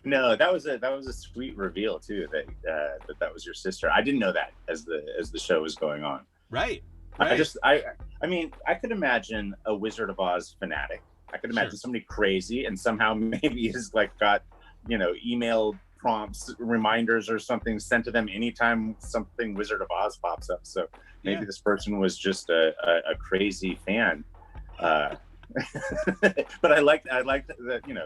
No, that was a sweet reveal too. That was your sister. I didn't know that as the show was going on. Right. I mean, I could imagine a Wizard of Oz fanatic. I could imagine somebody crazy and somehow maybe has like got email prompts, reminders or something sent to them anytime something Wizard of Oz pops up. So maybe this person was just a crazy fan. But I liked that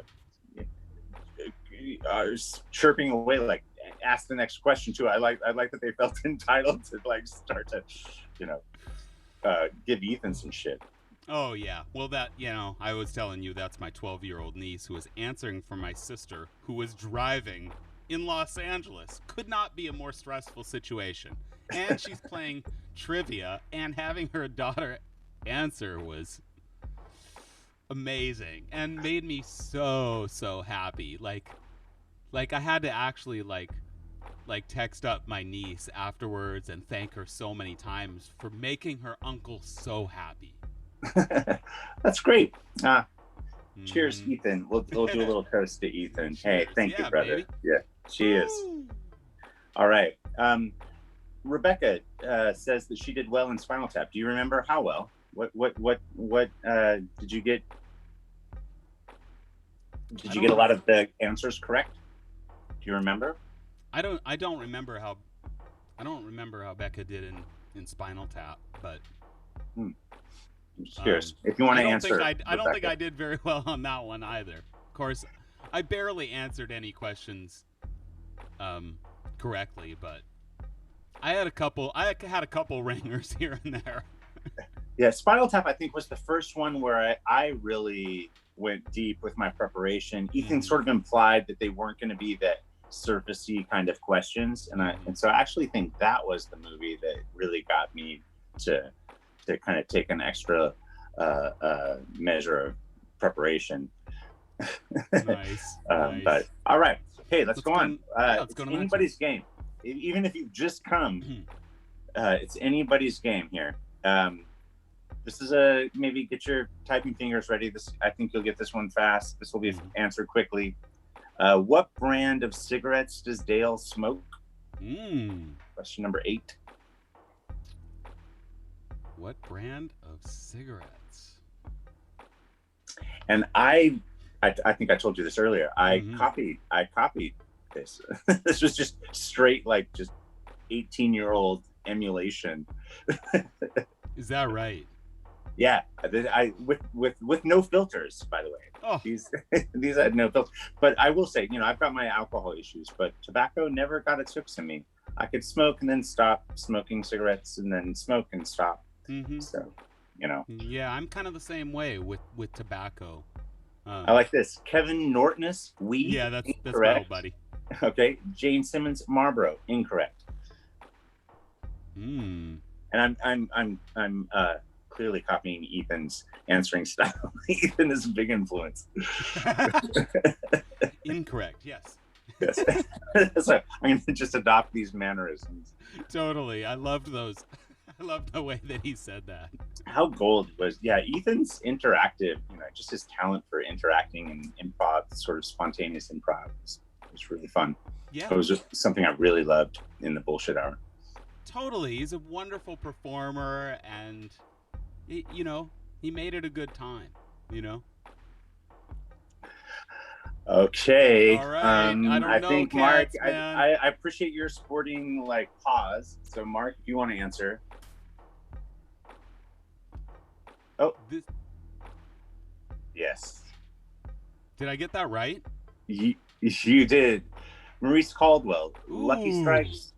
chirping away, like ask the next question too. I like that they felt entitled to like start to give Ethan some shit. Oh yeah, well that I was telling you that's my 12-year-old niece who was answering for my sister who was driving in Los Angeles. Could not be a more stressful situation, and she's playing trivia, and having her daughter answer was amazing and made me so happy. Like I had to actually like text up my niece afterwards and thank her so many times for making her uncle so happy. That's great. Cheers, Ethan. We'll do a little toast to Ethan. Cheers. Hey, thank you, brother. Baby. Yeah, cheers. All right. Rebecca says that she did well in Spinal Tap. Do you remember how well? What did you get? Did you get a lot of the answers correct? Do you remember? I don't remember how Becca did in Spinal Tap, but I'm curious. If you want to answer, I don't think I did very well on that one either. Of course, I barely answered any questions correctly, but I had a couple ringers here and there. Yeah, Spinal Tap I think was the first one where I really went deep with my preparation. Ethan sort of implied that they weren't going to be that surfacey kind of questions, and so I actually think that was the movie that really got me to kind of take an extra measure of preparation. Nice. But all right, hey, let's go on. Let's go to anybody's game. Even if you've just come It's anybody's game here. This is maybe get your typing fingers ready. I think you'll get this one fast. This will be answered quickly. What brand of cigarettes does Dale smoke? Question number 8. What brand of cigarettes? And I think I told you this earlier. I copied this. This was just straight, like, just 18-year-old emulation. Is that right? Yeah, I with no filters, by the way. Oh. These had no filters. But I will say, I've got my alcohol issues, but tobacco never got its hooks in me. I could smoke and then stop smoking cigarettes and then smoke and stop. So, Yeah, I'm kind of the same way with tobacco. I like this. Kevin Nortonus, weed. Yeah, that's incorrect. my old buddy. Okay. Jane Simmons, Marlboro, incorrect. And I'm clearly copying Ethan's answering style. Ethan is a big influence. Incorrect. Yes. Yes. So I'm going to just adopt these mannerisms. Totally. I loved those. I loved the way that he said that. How gold was, Ethan's interactive, just his talent for interacting and improv, sort of spontaneous improv was really fun. Yeah. It was just something I really loved in the bullshit hour. Totally. He's a wonderful performer, and he made it a good time, Okay. All right. I think cats, Mark, man. I appreciate your sporting pause. So Mark, if you want to answer. Oh. Yes. Did I get that right? You did. Maurice Caldwell, Lucky Strikes.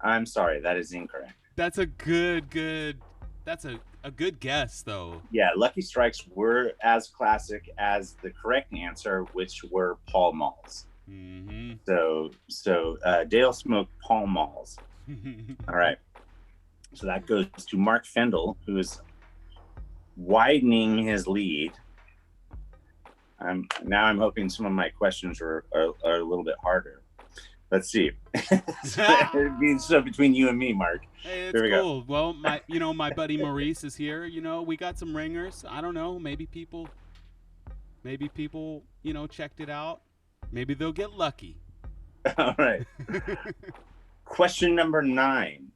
I'm sorry, that is incorrect. That's a good. That's a good guess, though. Yeah, Lucky Strikes were as classic as the correct answer, which were Pall Malls. So Dale smoked Pall Malls. All right. So that goes to Mark Fendel, who is widening his lead. I'm hoping some of my questions are a little bit harder. Let's see. So between you and me, Mark. Hey, it's Here we cool. Well, my buddy Maurice is here. We got some ringers. I don't know. Maybe people, checked it out. Maybe they'll get lucky. All right. Question number 9.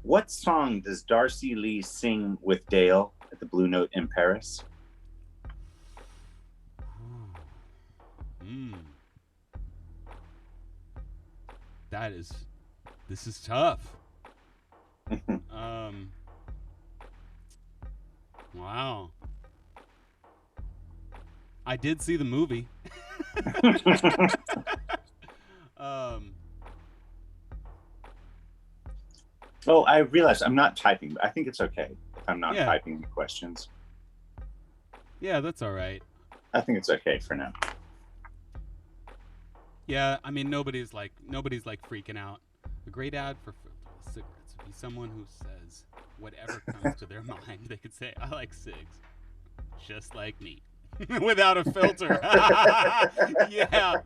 What song does Darcy Lee sing with Dale at the Blue Note in Paris? This is tough. Wow. I did see the movie. Oh, I realized I'm not typing. I think it's okay if I'm not typing the questions. Yeah, that's all right. I think it's okay for now. Yeah, I mean, nobody's freaking out. A great ad for cigarettes would be someone who says whatever comes to their mind. They could say, "I like cigs, just like me," without a filter. Yeah.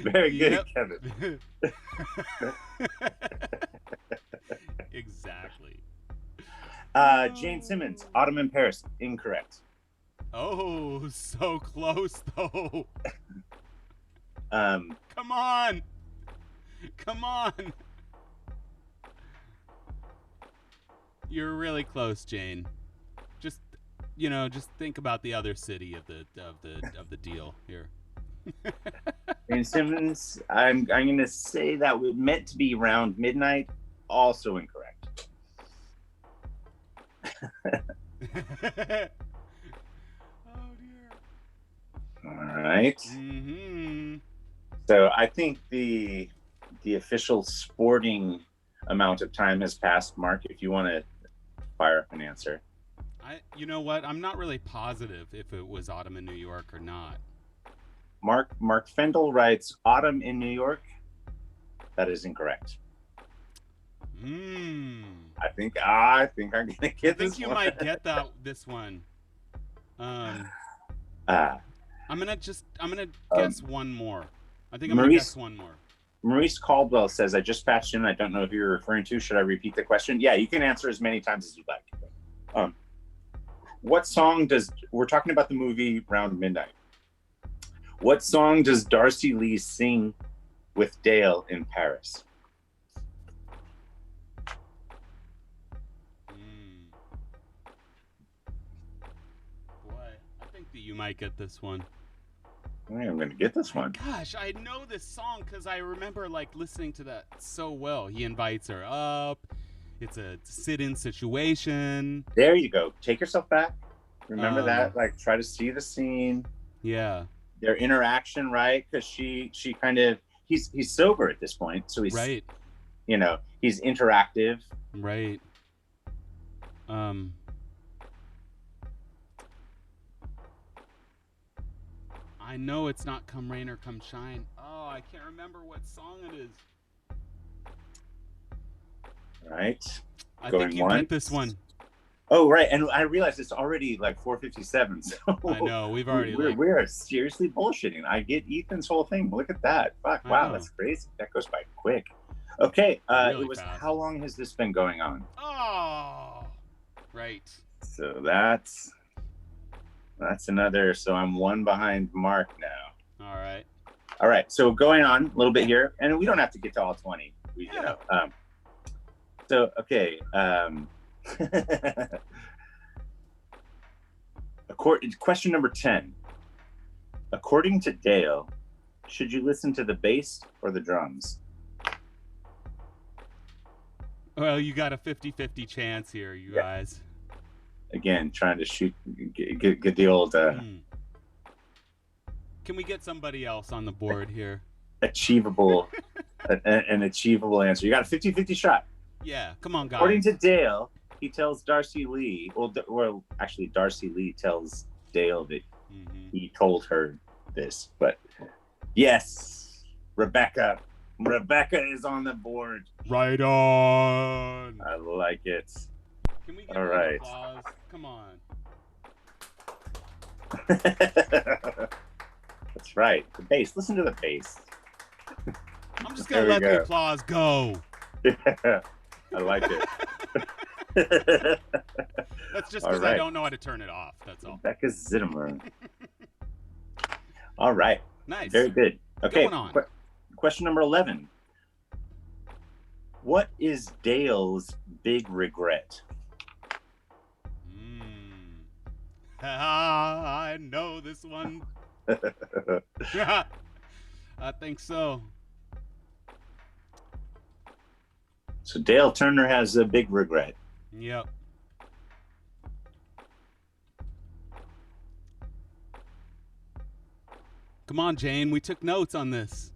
Very good, Kevin. Exactly. Jane Simmons, Autumn in Paris, incorrect. Oh, so close though. Come on. You're really close, Jane. Just think about the other city of the deal here. Jane Simmons, I'm going to say that was meant to be around midnight. Also incorrect. Oh dear. All right. So I think the official sporting amount of time has passed. Mark, if you want to fire up an answer. You know what? I'm not really positive if it was Autumn in New York or not. Mark Fendel writes Autumn in New York. That is incorrect. I think I'm gonna get this one. I think you might get this one. I'm gonna guess one more. I think I'm gonna guess one more. Maurice Caldwell says, I just patched in. I don't know if you're referring to. Should I repeat the question? Yeah, you can answer as many times as you'd like. What song we're talking about the movie Round Midnight. What song does Darcy Lee sing with Dale in Paris? Boy, I think that you might get this one. I'm going to get this one. Gosh, I know this song because I remember like listening to that so well. He invites her up. It's a sit-in situation. There you go. Take yourself back. Remember that. Like, try to see the scene. Yeah. Their interaction, right? Because she kind of he's sober at this point, so he's right. You know, he's interactive. Right. I know it's not Come Rain or Come Shine. Oh, I can't remember what song it is. Right. I think you get this one. Oh, right. And I realized it's already like 4:57. So I know. We've already we're seriously bullshitting. I get Ethan's whole thing. Look at that. Fuck. Wow, that's crazy. That goes by quick. Okay. Really it was fast. How long has this been going on? Oh. Right. So that's another. So I'm one behind Mark now. All right. So going on a little bit here, and we don't have to get to all 20. You know. So okay. Question number 10. According to Dale, should you listen to the bass or the drums? Well, you got a 50-50 chance here, you guys. Again, trying to get the old Can we get somebody else on the board here? Achievable an achievable answer. You got a 50-50 shot. Yeah, come on, guys. According to Dale, he tells Darcy Lee, well, actually, Darcy Lee tells Dale that he told her this, but yes, Rebecca is on the board. Right on. I like it. Can we get all right. Applause? Come on. That's right. The bass. Listen to the bass. I'm just gonna let the applause go. Yeah, I like it. That's just because I don't know how to turn it off. That's all. Rebecca Zittimer. All right. Nice. Very good. Okay. Going on. Question number 11. What is Dale's big regret? I know this one. I think so. So Dale Turner has a big regret. Yep. Come on, Jane. We took notes on this.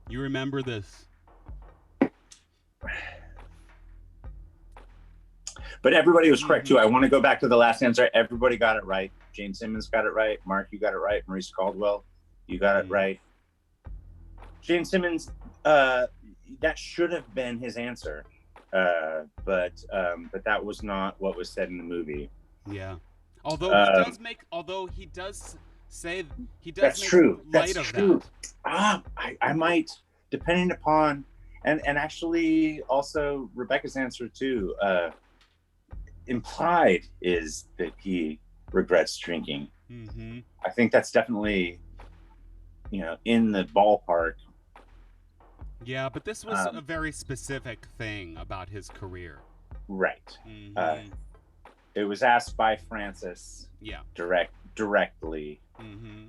You remember this. But everybody was correct, too. I want to go back to the last answer. Everybody got it right. Jane Simmons got it right. Mark, you got it right. Maurice Caldwell, you got it right. Jane Simmons, that should have been his answer. But that was not what was said in the movie. Yeah. Although he does say he does that's make true. light That's of true. that. I might, depending upon, and actually also Rebecca's answer too, implied is that he regrets drinking. Mm-hmm. I think that's definitely, in the ballpark. Yeah, but this was a very specific thing about his career. Right. Mm-hmm. It was asked by Francis. Yeah. Directly. Mm-hmm.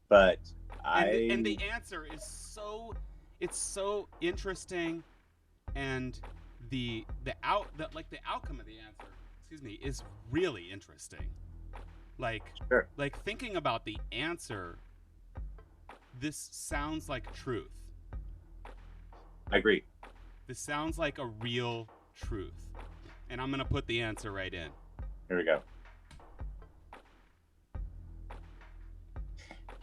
But and the answer is so interesting, and the outcome of the answer, is really interesting. Like thinking about the answer, this sounds like truth. I agree. This sounds like a real truth. And I'm going to put the answer right in. Here we go.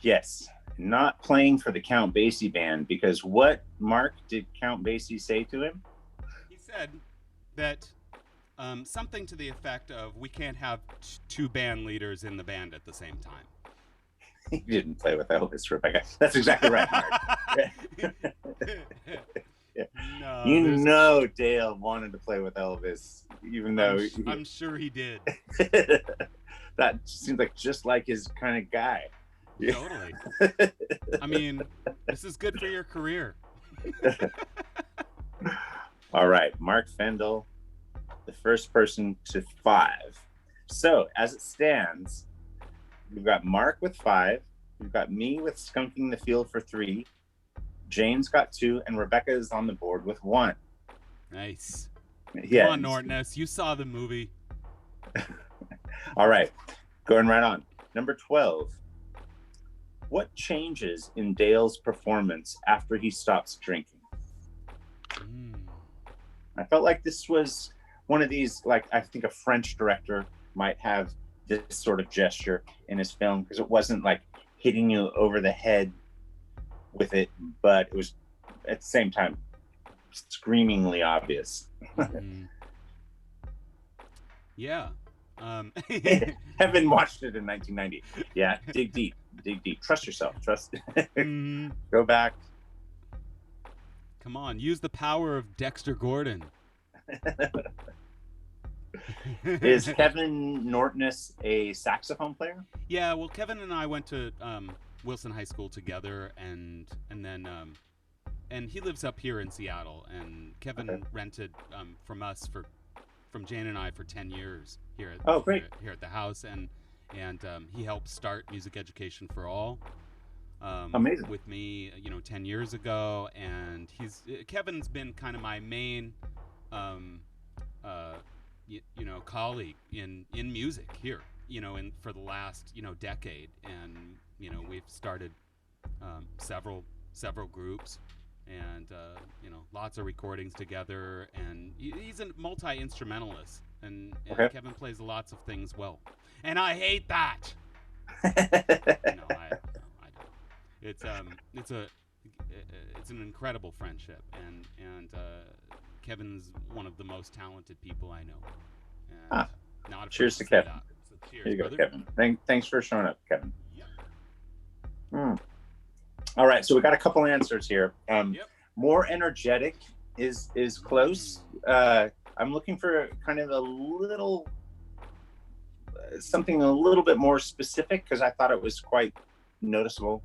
Yes. Not playing for the Count Basie band, because what, Mark, did Count Basie say to him? He said that something to the effect of, we can't have two band leaders in the band at the same time. He didn't play with Elvis, Rebecca. That's exactly right, Mark. No, You know Dale wanted to play with Elvis, even though I'm sure he did. That seems like just like his kind of guy. Totally. I mean, this is good for your career. All right, Mark Fendel, the first person to 5. So as it stands, we've got Mark with 5. We've got me with Skunking the Field for 3. Jane's got 2, and Rebecca is on the board with 1. Nice. Yeah. Come on, Nortness. You saw the movie. All right, going right on. Number 12. What changes in Dale's performance after he stops drinking? I felt like this was one of these, like, I think a French director might have this sort of gesture in his film, because it wasn't like hitting you over the head with it, but it was at the same time screamingly obvious. Yeah. Haven't watched it in 1990. Yeah, dig deep. Trust yourself. Go back. Come on, use the power of Dexter Gordon. Is Kevin Nortness a saxophone player? Yeah, well, Kevin and I went to Wilson High School together, and then and he lives up here in Seattle, and Kevin rented from Jane and I for 10 years here at the house, and he helped start Music Education for All. Amazing. With me, 10 years ago, and Kevin's been kind of my main colleague in music here, for the last decade, and we've started several groups, and lots of recordings together, and he's a multi-instrumentalist, and Kevin plays lots of things well, and I hate that. No, I don't. It's an incredible friendship, and Kevin's one of the most talented people I know. And cheers to Kevin. So cheers, here you brother. go, Kevin. Thanks for showing up, Kevin. All right, so we got a couple answers here. More energetic is close. I'm looking for kind of a little something a little bit more specific, because I thought it was quite noticeable.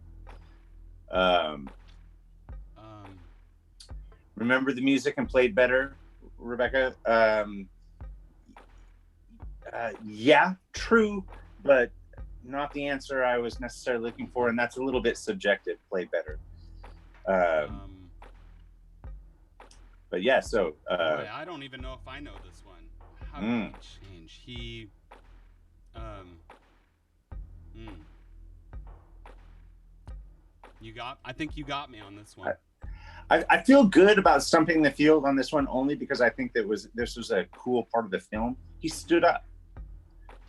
Remember the music and played better, Rebecca? Yeah, true, but not the answer I was necessarily looking for, and that's a little bit subjective. Played better. But yeah, so I don't even know if I know this one. How did he change? I think you got me on this one. I feel good about Stumping the Field on this one, only because I think this was a cool part of the film. He stood up.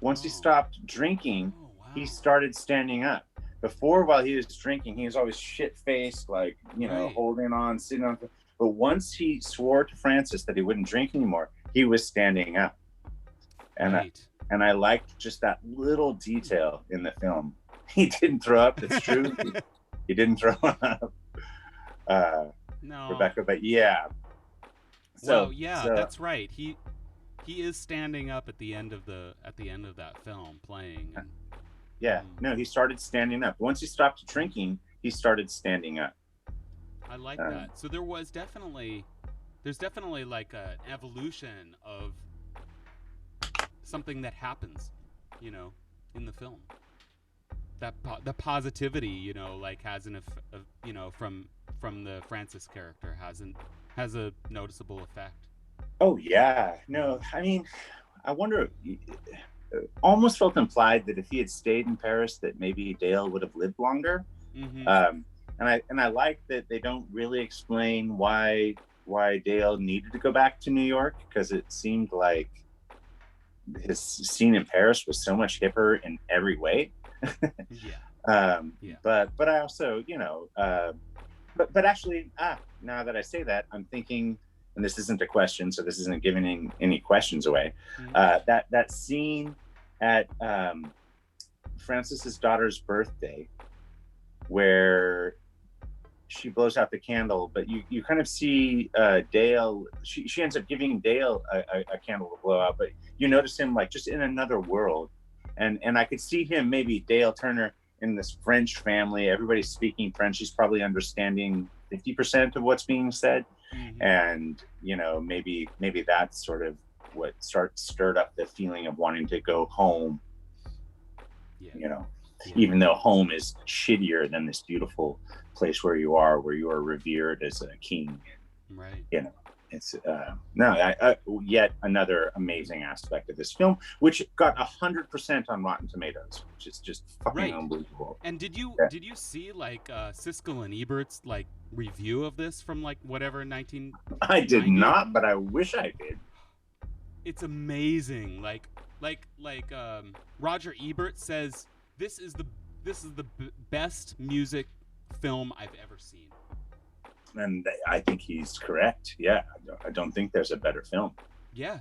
Once he stopped drinking, he started standing up. Before, while he was drinking, he was always shit-faced, like, holding on, sitting on. But once he swore to Frances that he wouldn't drink anymore, he was standing up. And I liked just that little detail in the film. He didn't throw up, it's true. He didn't throw up. No, Rebecca, but yeah. That's right. He is standing up at the end of that film, playing. And, he started standing up. Once he stopped drinking, he started standing up. I like that. So there's definitely like an evolution of something that happens, in the film. That the positivity, like has from the Frances character has a noticeable effect. Oh yeah, no, I mean, I wonder. Almost felt implied that if he had stayed in Paris, that maybe Dale would have lived longer. And I like that they don't really explain why Dale needed to go back to New York, because it seemed like his scene in Paris was so much hipper in every way. But I also, but actually, now that I say that, I'm thinking, and this isn't a question, so this isn't giving any questions away. That scene at Francis's daughter's birthday, where she blows out the candle, but you kind of see Dale. She ends up giving Dale a candle to blow out, but you notice him like just in another world, and I could see him, maybe Dale Turner, in this French family. Everybody's speaking French. He's probably understanding 50% of what's being said, and maybe that's sort of what stirred up the feeling of wanting to go home. Even though home is shittier than this beautiful place where you are revered as a king. Right. It's yet another amazing aspect of this film, which got 100% on Rotten Tomatoes, which is just fucking unbelievable. And did you see like Siskel and Ebert's like review of this from like whatever 1990? I did not, but I wish I did. It's amazing. Like Roger Ebert says this is the best music film I've ever seen. And I think he's correct. Yeah, I don't think there's a better film. Yeah.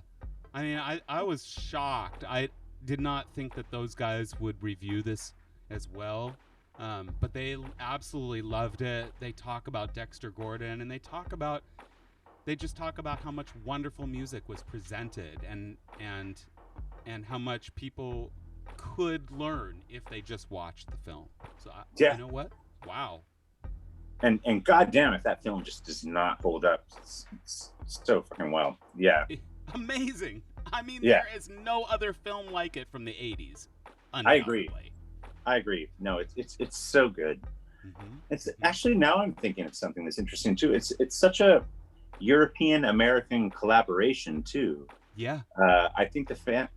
I mean, I was shocked. I did not think that those guys would review this as well. But they absolutely loved it. They talk about Dexter Gordon, and they just talk about how much wonderful music was presented and how much people could learn if they just watched the film. So you know what? Wow. And goddamn, if that film just does not hold up so fucking well. Yeah. Amazing. I mean, there is no other film like it from the 80s. I agree. No, it's so good. It's actually, now I'm thinking of something that's interesting too. It's such a European American collaboration too. Yeah. I think the fact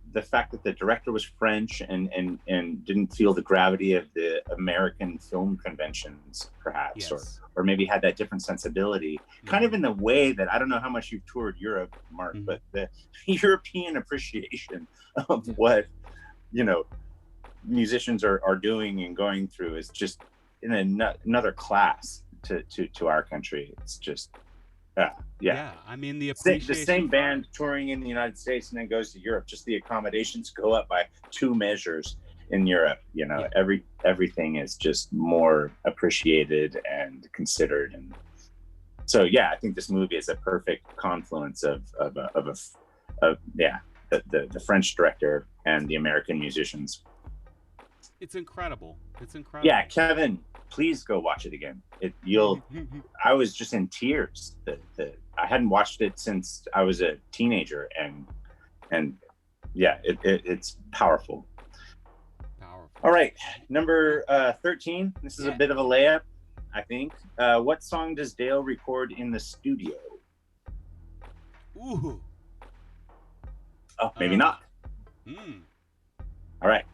that the director was French and didn't feel the gravity of the American film conventions, perhaps, or maybe had that different sensibility, kind of in the way that, I don't know how much you've toured Europe, Mark, but the European appreciation of what musicians are doing and going through is just in another class to our country. It's just I mean, the same band touring in the United States and then goes to Europe, just the accommodations go up by 2 measures in Europe. Everything is just more appreciated and considered, and so I think this movie is a perfect confluence of the French director and the American musicians. It's incredible. Yeah, Kevin, please go watch it again. I was just in tears. I hadn't watched it since I was a teenager, and it's powerful. All right, number 13. This is a bit of a layup, I think. What song does Dale record in the studio? Ooh. Oh, maybe not. All right.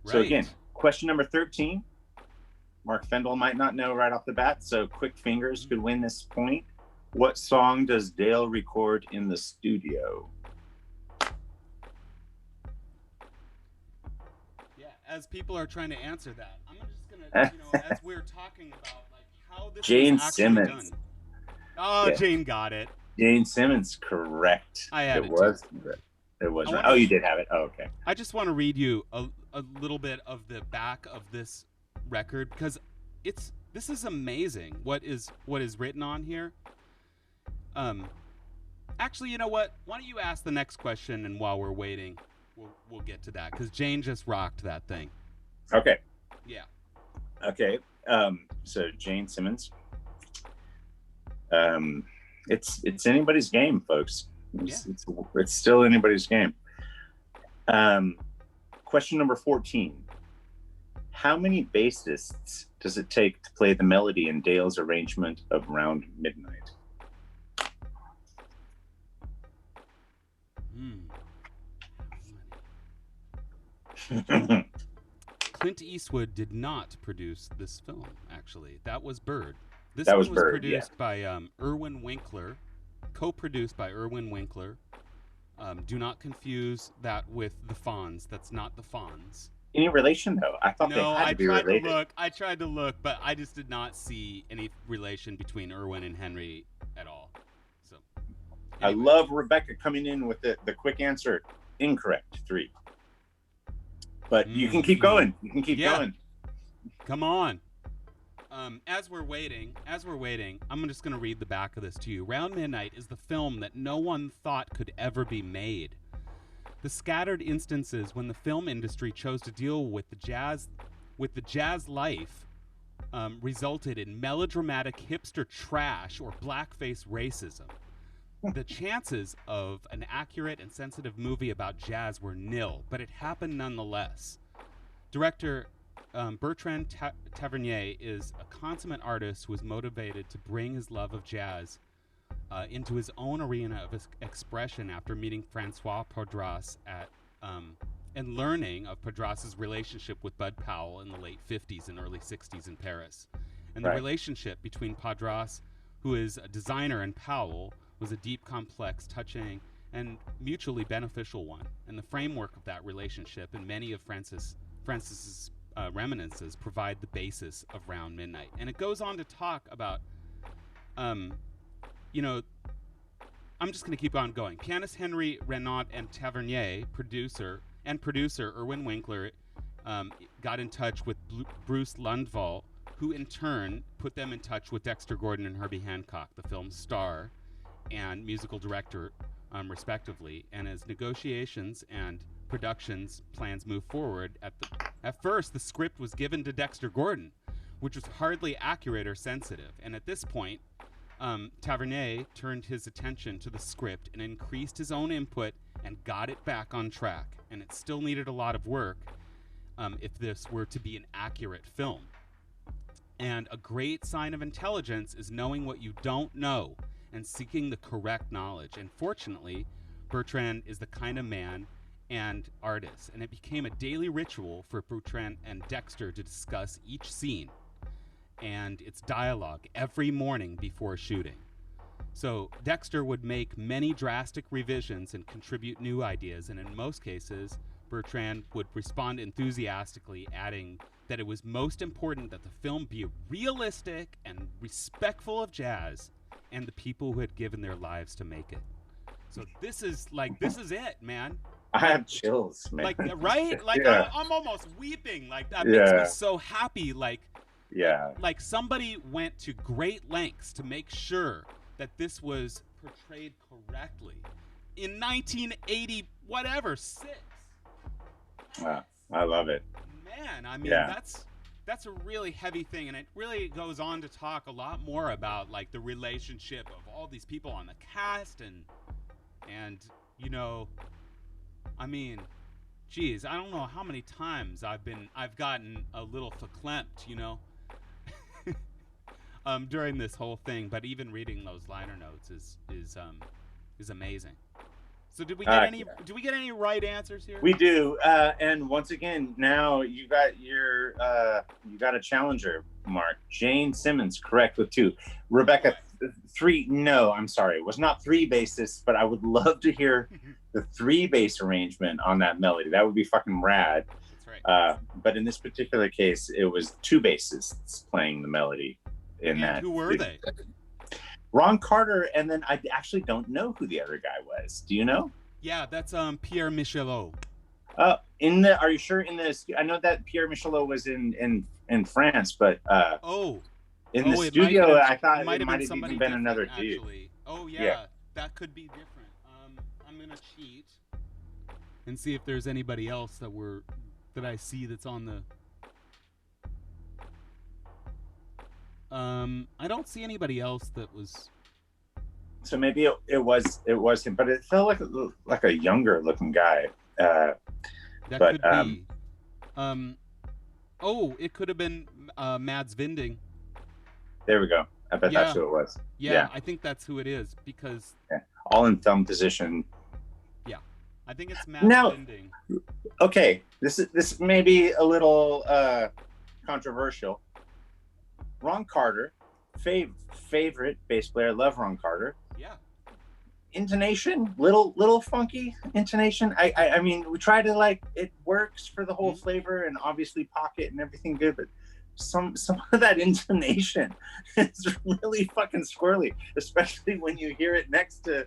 So again, question number 13. Mark Fendel might not know right off the bat, so quick fingers could win this point. What song does Dale record in the studio? Yeah, as people are trying to answer that, I'm just gonna, as we're talking about like how this Jane is actually Simmons. done. Oh, Jane got it. Jane Simmons, correct. I had it was. It was. Oh, you did have it. Oh, okay. I just want to read you a little bit of the back of this record, because this is amazing what is written on here. Actually, you know what? Why don't you ask the next question, and while we're waiting, we'll get to that, because Jane just rocked that thing. Okay. Yeah. Okay. So Jane Simmons. It's anybody's game, folks. It's still anybody's game. Question number 14. How many bassists does it take to play the melody in Dale's arrangement of Round Midnight? Clint Eastwood did not produce this film, actually. That was Bird. This one was Bird, produced by Irwin Winkler, co-produced by Irwin Winkler. Do not confuse that with the Fonz. That's not the Fonz. Any relation, though? I thought they had to be related. I tried to look, but I just did not see any relation between Irwin and Henry at all. So, anyway. I love Rebecca coming in with the quick answer. Incorrect. 3. But you can keep going. You can keep going. Come on. As we're waiting, I'm just going to read the back of this to you. Round Midnight is the film that no one thought could ever be made. The scattered instances when the film industry chose to deal with the jazz life resulted in melodramatic hipster trash or blackface racism. The chances of an accurate and sensitive movie about jazz were nil, but it happened nonetheless. Director Bertrand Tavernier is a consummate artist who is motivated to bring his love of jazz into his own arena of expression after meeting Francois Padras and learning of Padras's relationship with Bud Powell in the late 50s and early 60s in Paris. And the relationship between Padras, who is a designer, and Powell was a deep, complex, touching, and mutually beneficial one. And the framework of that relationship and many of Francis's reminiscences provide the basis of Round Midnight. And it goes on to talk about, you know, I'm just going to keep on going. Pianist Henry Renaud and Tavernier, producer Irwin Winkler, got in touch with Bruce Lundvall, who in turn put them in touch with Dexter Gordon and Herbie Hancock, the film's star and musical director, respectively. And as negotiations and productions plans move forward, at first the script was given to Dexter Gordon, which was hardly accurate or sensitive. And at this point, Tavernier turned his attention to the script and increased his own input and got it back on track. And it still needed a lot of work if this were to be an accurate film. And a great sign of intelligence is knowing what you don't know and seeking the correct knowledge. And fortunately, Bertrand is the kind of man and artist, and it became a daily ritual for Bertrand and Dexter to discuss each scene and its dialogue every morning before shooting. So Dexter would make many drastic revisions and contribute new ideas, and in most cases, Bertrand would respond enthusiastically, adding that it was most important that the film be realistic and respectful of jazz and the people who had given their lives to make it. So this is it, man. I have chills, man. Like, right? Like, Yeah. I'm almost weeping. Like, that makes me so happy. Like, like somebody went to great lengths to make sure that this was portrayed correctly in 1980, whatever, 6. Wow, I love it. Man, I mean, that's a really heavy thing, and it really goes on to talk a lot more about like the relationship of all these people on the cast, and you know, I mean, geez, I don't know how many times I've gotten a little verklempt, you know, during this whole thing. But even reading those liner notes is amazing. So did we get any right answers here? We do, and once again, now you got a challenger, Mark. Jane Simmons, correct with 2. Rebecca, 3. No, I'm sorry, it was not 3 bassists, but I would love to hear the 3 bass arrangement on that melody. That would be fucking rad. That's right. But in this particular case, it was 2 bassists playing the melody. Who were they? Ron Carter, and then I actually don't know who the other guy was. Do you know? Yeah, that's Pierre Michelot. Are you sure in this? I know that Pierre Michelot was in France, but in the studio, I thought it might have even been another dude. Actually. Oh yeah, that could be different. I'm gonna cheat and see if there's anybody else that I see that's on the. I don't see anybody else that was. So maybe it was him, but it felt like a younger looking guy. That could be. It could have been Mads Vinding. There we go. I bet that's who it was. Yeah, I think that's who it is because. Yeah. All in thumb position. Yeah, I think it's Mads Vinding. Okay, this may be a little controversial. Ron Carter, favorite bass player, love Ron Carter. Yeah. Intonation, little funky intonation. I mean, we try to like, it works for the whole flavor and obviously pocket and everything good, but some of that intonation is really fucking squirrely, especially when you hear it next to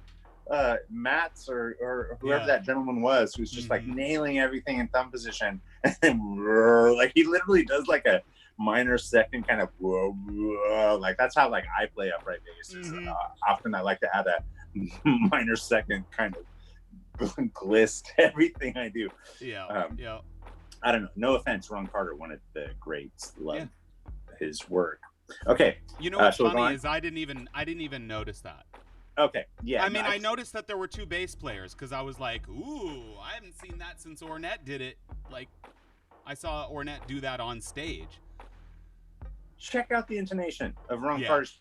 Matt's or whoever Yeah. that gentleman was, who's just like Mhm. nailing everything in thumb position, and like he literally does like a minor second kind of like that's how like I play upright bass. Mhm. Often I like to add a minor second kind of gliss to everything I do. Yeah. Yeah. I don't know. No offense, Ron Carter, one of the greats. Love Yeah. his work. Okay. You know what's so we're funny going- is I didn't even notice that. Okay. Yeah. I mean, I noticed that there were two bass players because I was like, ooh, I haven't seen that since Ornette did it. Like, I saw Ornette do that on stage. Check out the intonation of Ron Yeah. Carter's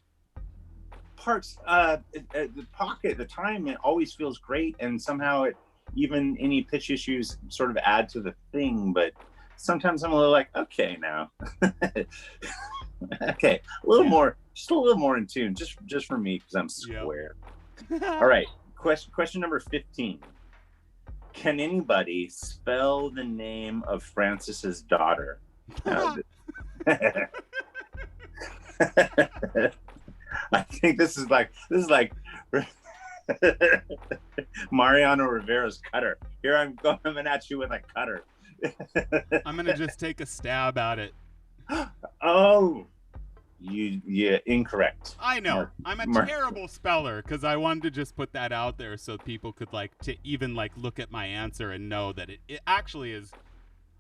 parts. The pocket, the time, it always feels great, and somehow even any pitch issues sort of add to the thing. But sometimes I'm a little like, okay, now, okay, a little more, just a little more in tune, just for me because I'm square. All right, question number 15. Can anybody spell the name of Francis's daughter? I think this is like Mariano Rivera's cutter. Here I'm coming at you with a cutter. I'm gonna just take a stab at it. Oh, yeah, incorrect. I know. I'm a Mark. terrible speller because I wanted to just put that out there so people could like to even like look at my answer and know that it actually is.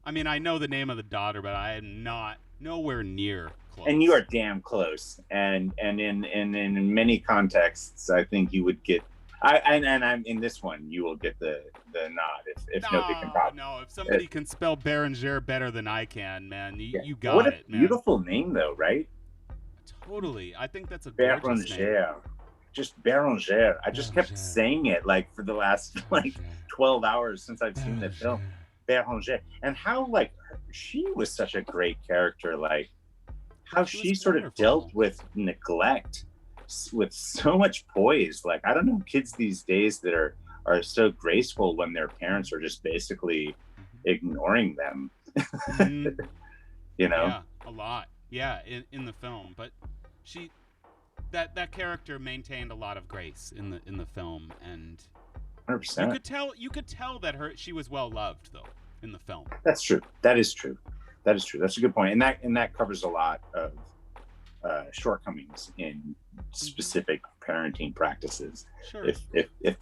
I mean, I know the name of the daughter, but I am not nowhere near close. And you are damn close. And in many contexts, I think you would get. I'm in this one. You will get the nod if nobody can probably. No, if somebody can spell Beranger better than I can, man, you got what it, a man. beautiful name, though, right? Totally. I think that's a gorgeous name. Beranger. Just Beranger. I just kept saying it like for the last like 12 hours since I've seen the film. Beranger. And how like she was such a great character, like how she sort of dealt with neglect with so much poise. Like I don't know kids these days that are so graceful when their parents are just basically ignoring them. You know? Yeah, a lot. Yeah, in the film, but that character maintained a lot of grace in the film, and 100%. You could tell that she was well loved though in the film. That's true. That is true. That's a good point, and that covers a lot of shortcomings in specific parenting practices. Sure. If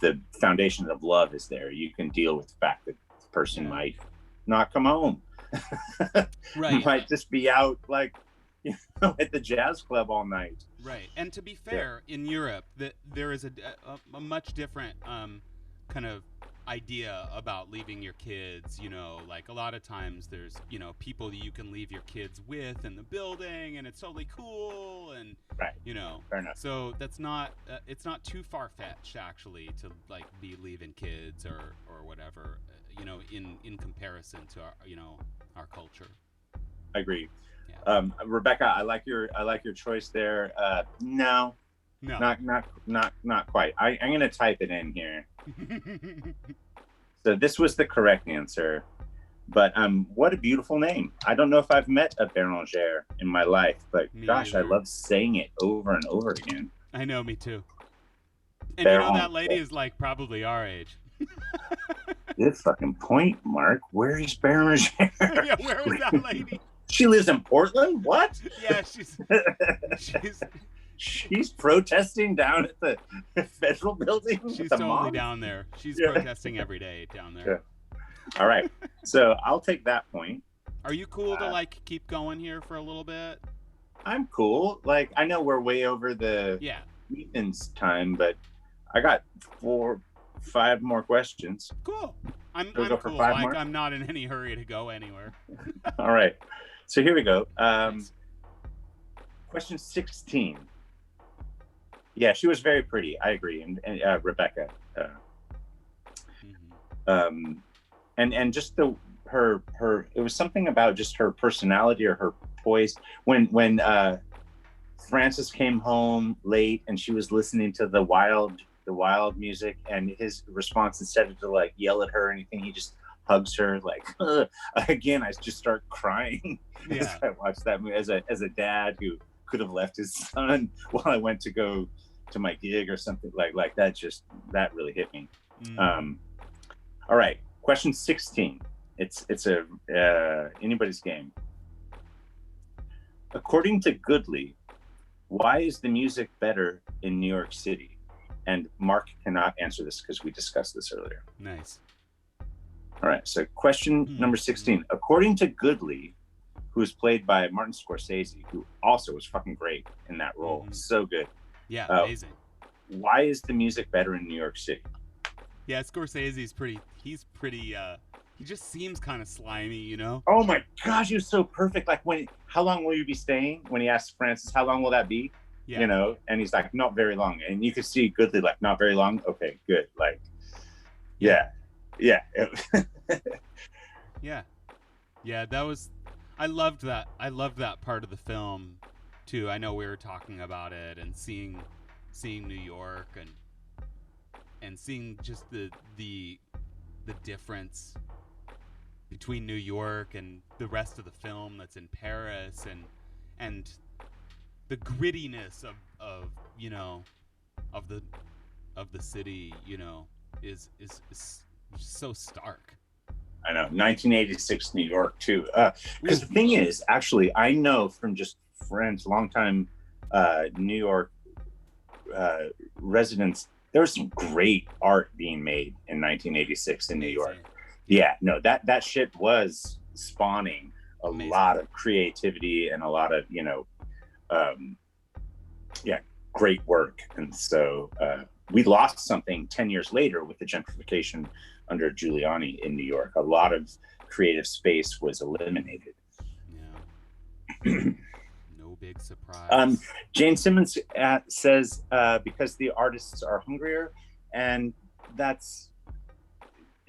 the foundation of love is there, you can deal with the fact that the person might not come home. Right. Might just be out like at the jazz club all night. Right. And to be fair, in Europe, there is a much different kind of idea about leaving your kids. You know, like a lot of times there's people that you can leave your kids with in the building, and it's totally cool, and Fair enough. So that's not it's not too far fetched actually to like be leaving kids or whatever. In comparison to our culture. I agree. Yeah. Rebecca, I like your choice there. No, not quite. I'm going to type it in here. So this was the correct answer, but what a beautiful name. I don't know if I've met a Beranger in my life, but gosh, I love saying it over and over again. I know, me too. And that lady is like probably our age. Good fucking point, Mark. Where is Beranger? Yeah, where is that lady? She lives in Portland? What? Yeah, she's protesting down at the federal building. She's totally down there. She's protesting every day down there. Yeah. All right. So I'll take that point. Are you cool to like keep going here for a little bit? I'm cool. Like I know we're way over the Ethan's time, but I got 5 more questions. Cool. I'm go cool. for 5 like more? I'm not in any hurry to go anywhere. All right. So here we go. Question 16. Yeah, she was very pretty. I agree. And Rebecca. And just her it was something about just her personality or her poise when Francis came home late and she was listening to the wild music, and his response, instead of to like yell at her or anything, he just hugs her. Like again, I just start crying as I watched that movie as a dad who could have left his son while I went to go to my gig or something like that. Just that really hit me. Mm. All right, question 16. It's a anybody's game. According to Goodley, why is the music better in New York City? And Mark cannot answer this because we discussed this earlier. Nice. All right, so question number 16. According to Goodley, who is played by Martin Scorsese, who also was fucking great in that role, so good. Yeah, amazing. Why is the music better in New York City? Yeah, Scorsese's he just seems kind of slimy, you know? Oh my gosh, he was so perfect. Like, how long will you be staying? When he asked Francis, how long will that be? Yeah. You know, and he's like, not very long. And you could see Goodley like, not very long. Okay, good. Like, yeah. Yeah. I loved that part of the film too. I know we were talking about it and seeing New York and seeing just the difference between New York and the rest of the film that's in Paris, and the grittiness of you know of the city, you know, is so stark. I know, 1986 New York too. Because the thing is, actually, I know from just friends, longtime New York residents, there was some great art being made in 1986 in New York. Yeah, no, that shit was spawning a lot of creativity and a lot of, you know, great work. And so we lost something 10 years later with the gentrification under Giuliani in New York. A lot of creative space was eliminated. Yeah. No big surprise. Jane Simmons says because the artists are hungrier, and that's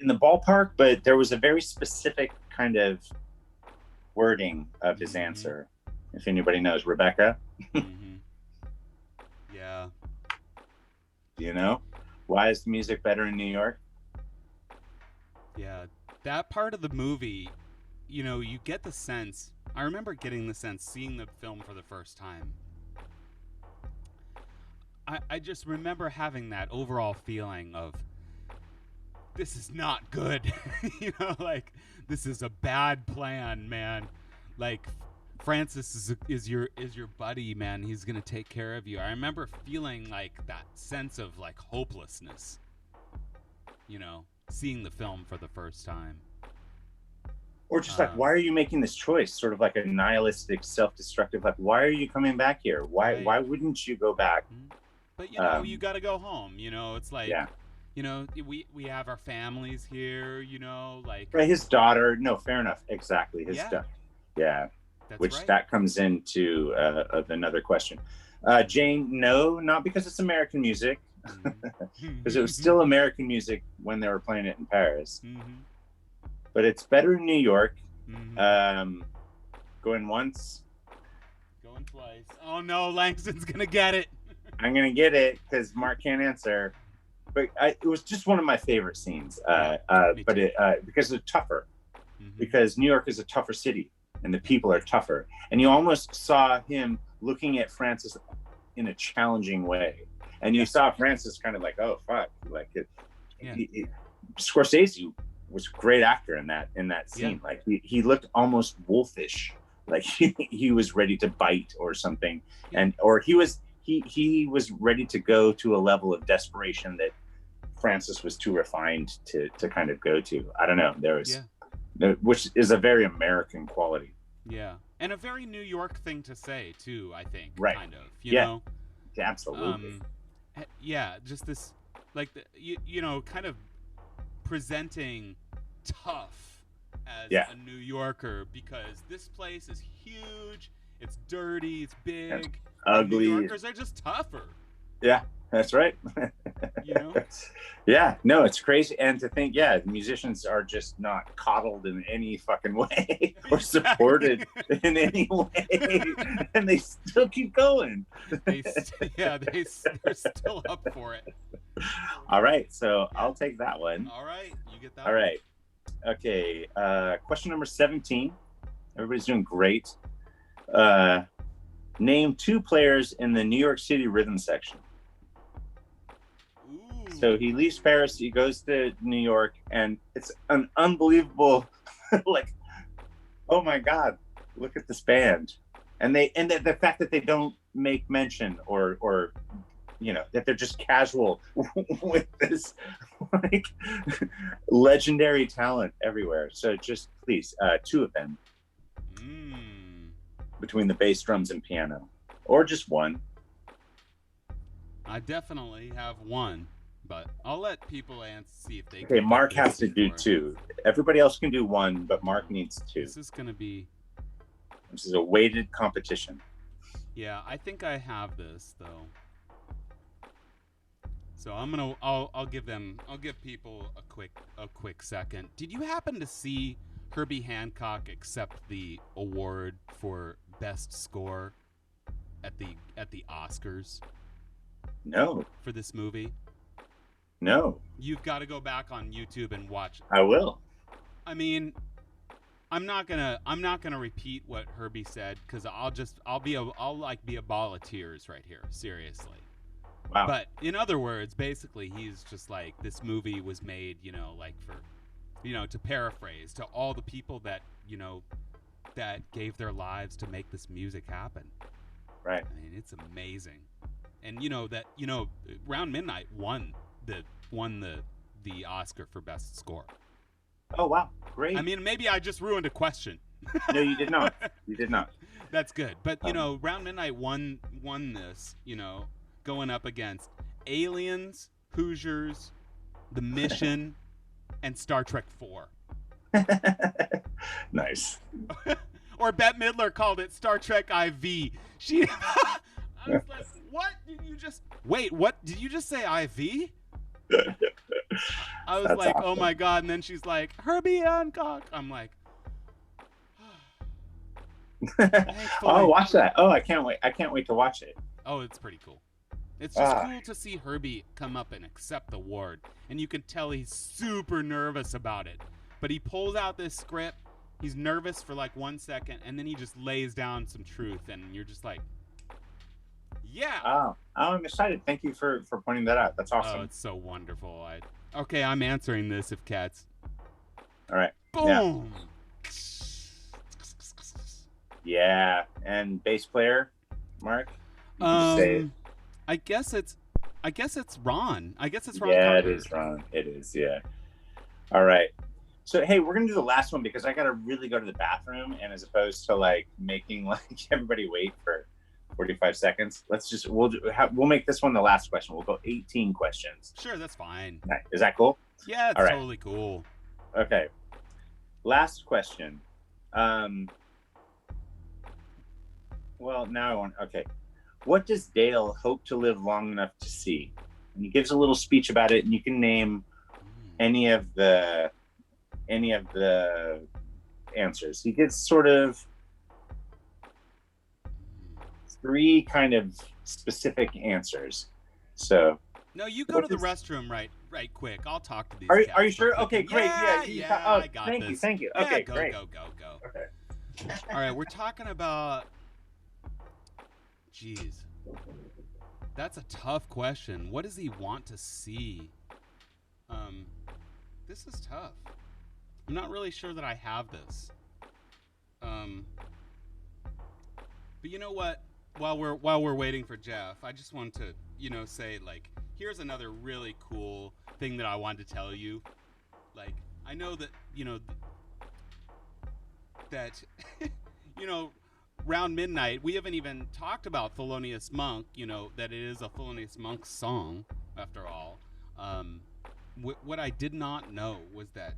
in the ballpark, but there was a very specific kind of wording of his answer. If anybody knows, Rebecca. Yeah. Do you know? Why is the music better in New York? Yeah, that part of the movie, you know, you get the sense. I remember getting the sense seeing the film for the first time. I just remember having that overall feeling of, this is not good. You know, like, this is a bad plan, man. Like, Francis is your buddy, man. He's gonna take care of you. I remember feeling like that sense of like hopelessness, you know, seeing the film for the first time. Or just like, why are you making this choice? Sort of like a nihilistic, self-destructive, like, why are you coming back here? Why wouldn't you go back? But, you know, you got to go home. You know, it's like, you know, we have our families here, you know, like. Right, his daughter. No, fair enough. Exactly. His daughter. Yeah. That's which right. That comes into another question. Jane, no, not because it's American music. Because it was still American music when they were playing it in Paris. But it's better in New York. Going once. Going twice. Oh no, Langston's gonna get it. I'm gonna get it because Mark can't answer. But it was just one of my favorite scenes. But because it's tougher. Because New York is a tougher city and the people are tougher. And you almost saw him looking at Francis in a challenging way. And you saw Francis kind of like, oh fuck, like Scorsese was a great actor in that scene. Yeah. Like he looked almost wolfish, like he was ready to bite or something, or he was ready to go to a level of desperation that Francis was too refined to kind of go to. I don't know. There was, which is a very American quality. Yeah, and a very New York thing to say too. I think, right? Kind of, you know. Yeah, absolutely. Yeah, just this, like, you know, kind of presenting tough as a New Yorker, because this place is huge, it's dirty, it's big, it's ugly. New Yorkers are just tougher. Yeah, that's right. You know? Yeah, no, it's crazy. And to think, musicians are just not coddled in any fucking way or supported in any way. And they still keep going. They're still up for it. All right, so I'll take that one. All right, you get that one. All right. Okay, question number 17. Everybody's doing great. Name two players in the New York City rhythm section. So he leaves Paris, he goes to New York, and it's an unbelievable, like, oh my God, look at this band. And the fact that they don't make mention or that they're just casual with this like legendary talent everywhere. So just please, two of them between the bass, drums, and piano, or just one. I definitely have one, but I'll let people see if they. Okay, Mark has to do two. Everybody else can do one, but Mark needs two. This is gonna be. This is a weighted competition. Yeah, I think I have this though. So I'll give people a quick second. Did you happen to see Herbie Hancock accept the award for best score at the Oscars? No. For this movie? No. You've got to go back on YouTube and watch. I will. I mean, I'm not gonna repeat what Herbie said because I'll be a ball of tears right here. Seriously. Wow. But in other words, basically, he's just like, this movie was made, like for, to paraphrase, to all the people that, that gave their lives to make this music happen. Right. I mean, it's amazing. And Round Midnight won the Oscar for best score. Oh, wow. Great. I mean, maybe I just ruined a question. No, you did not. You did not. That's good. But, Round Midnight won this, going up against Aliens, Hoosiers, The Mission, and Star Trek 4. Nice. Or Bette Midler called it Star Trek IV. I was like, what did you just... Wait, what? Did you just say IV? I was That's like, awesome. Oh my God. And then she's like, Herbie Hancock. I'm like... Oh, watch that. Oh, I can't wait. I can't wait to watch it. Oh, it's pretty cool. It's just cool to see Herbie come up and accept the award. And you can tell he's super nervous about it. But he pulls out this script. He's nervous for like 1 second. And then he just lays down some truth. And you're just like, yeah. Oh, I'm excited. Thank you for pointing that out. That's awesome. Oh, it's so wonderful. Okay, I'm answering this if cats. All right. Boom. Yeah. And bass player, Mark? You can say it. I guess it's Ron. I guess it's Ron. Yeah, Carter. it is Ron. It is, yeah. All right. So, hey, we're going to do the last one because I got to really go to the bathroom. And as opposed to like making like everybody wait for 45 seconds, we'll make this one the last question. We'll go 18 questions. Sure, that's fine. Right. Is that cool? Yeah, it's totally cool. Okay. Last question. Well, now okay. What does Dale hope to live long enough to see? And he gives a little speech about it, and you can name any of the answers. He gives sort of 3 kind of specific answers. So no, you go to the restroom right quick. I'll talk to these. Are you sure? Okay, great. Yeah, oh, I got thank this. you. Thank you. Yeah, Okay, go, great. Go. Okay. All right, we're talking about. Jeez, that's a tough question. What does he want to see? This is tough. I'm not really sure that I have this. But you know what? While we're waiting for Jeff, I just want to, say like, here's another really cool thing that I wanted to tell you. Like, I know that, that, Round Midnight, we haven't even talked about Thelonious Monk, that it is a Thelonious Monk song, after all. What I did not know was that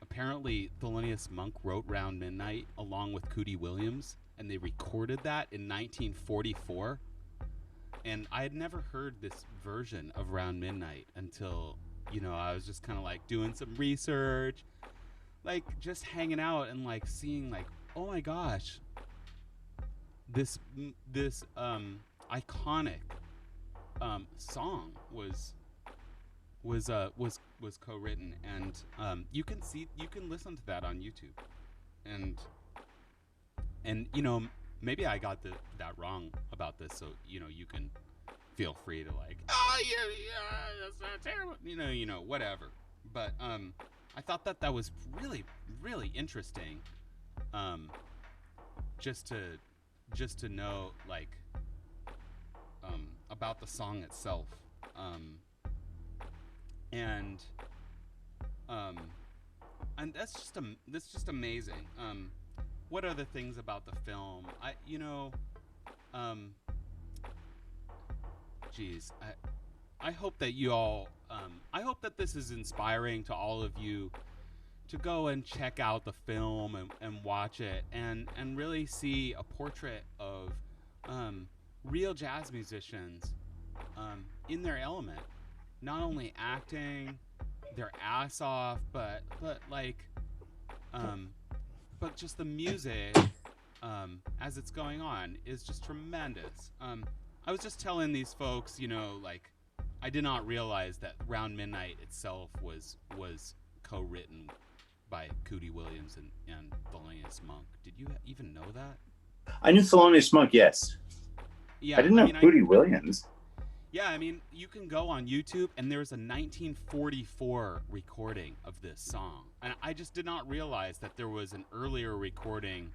apparently Thelonious Monk wrote Round Midnight along with Cootie Williams, and they recorded that in 1944. And I had never heard this version of Round Midnight until, I was just kind of like doing some research, like just hanging out and like seeing like, oh my gosh, this iconic song was co-written, and you can listen to that on YouTube, and maybe I got that wrong about this, so you can feel free to like, oh yeah, that's not terrible, you know, whatever. But I thought that was really, really interesting. Just to know like about the song itself. And that's just amazing. What are the things about the film? I hope that you all, I hope that this is inspiring to all of you to go and check out the film and watch it and really see a portrait of real jazz musicians in their element, not only acting their ass off, but just the music as it's going on is just tremendous. I was just telling these folks, like, I did not realize that Round Midnight itself was co-written by Cootie Williams and Thelonious Monk. Did you even know that? I knew Thelonious Monk, yes. Yeah, I didn't know Cootie Williams. Yeah, I mean, you can go on YouTube, and there's a 1944 recording of this song. And I just did not realize that there was an earlier recording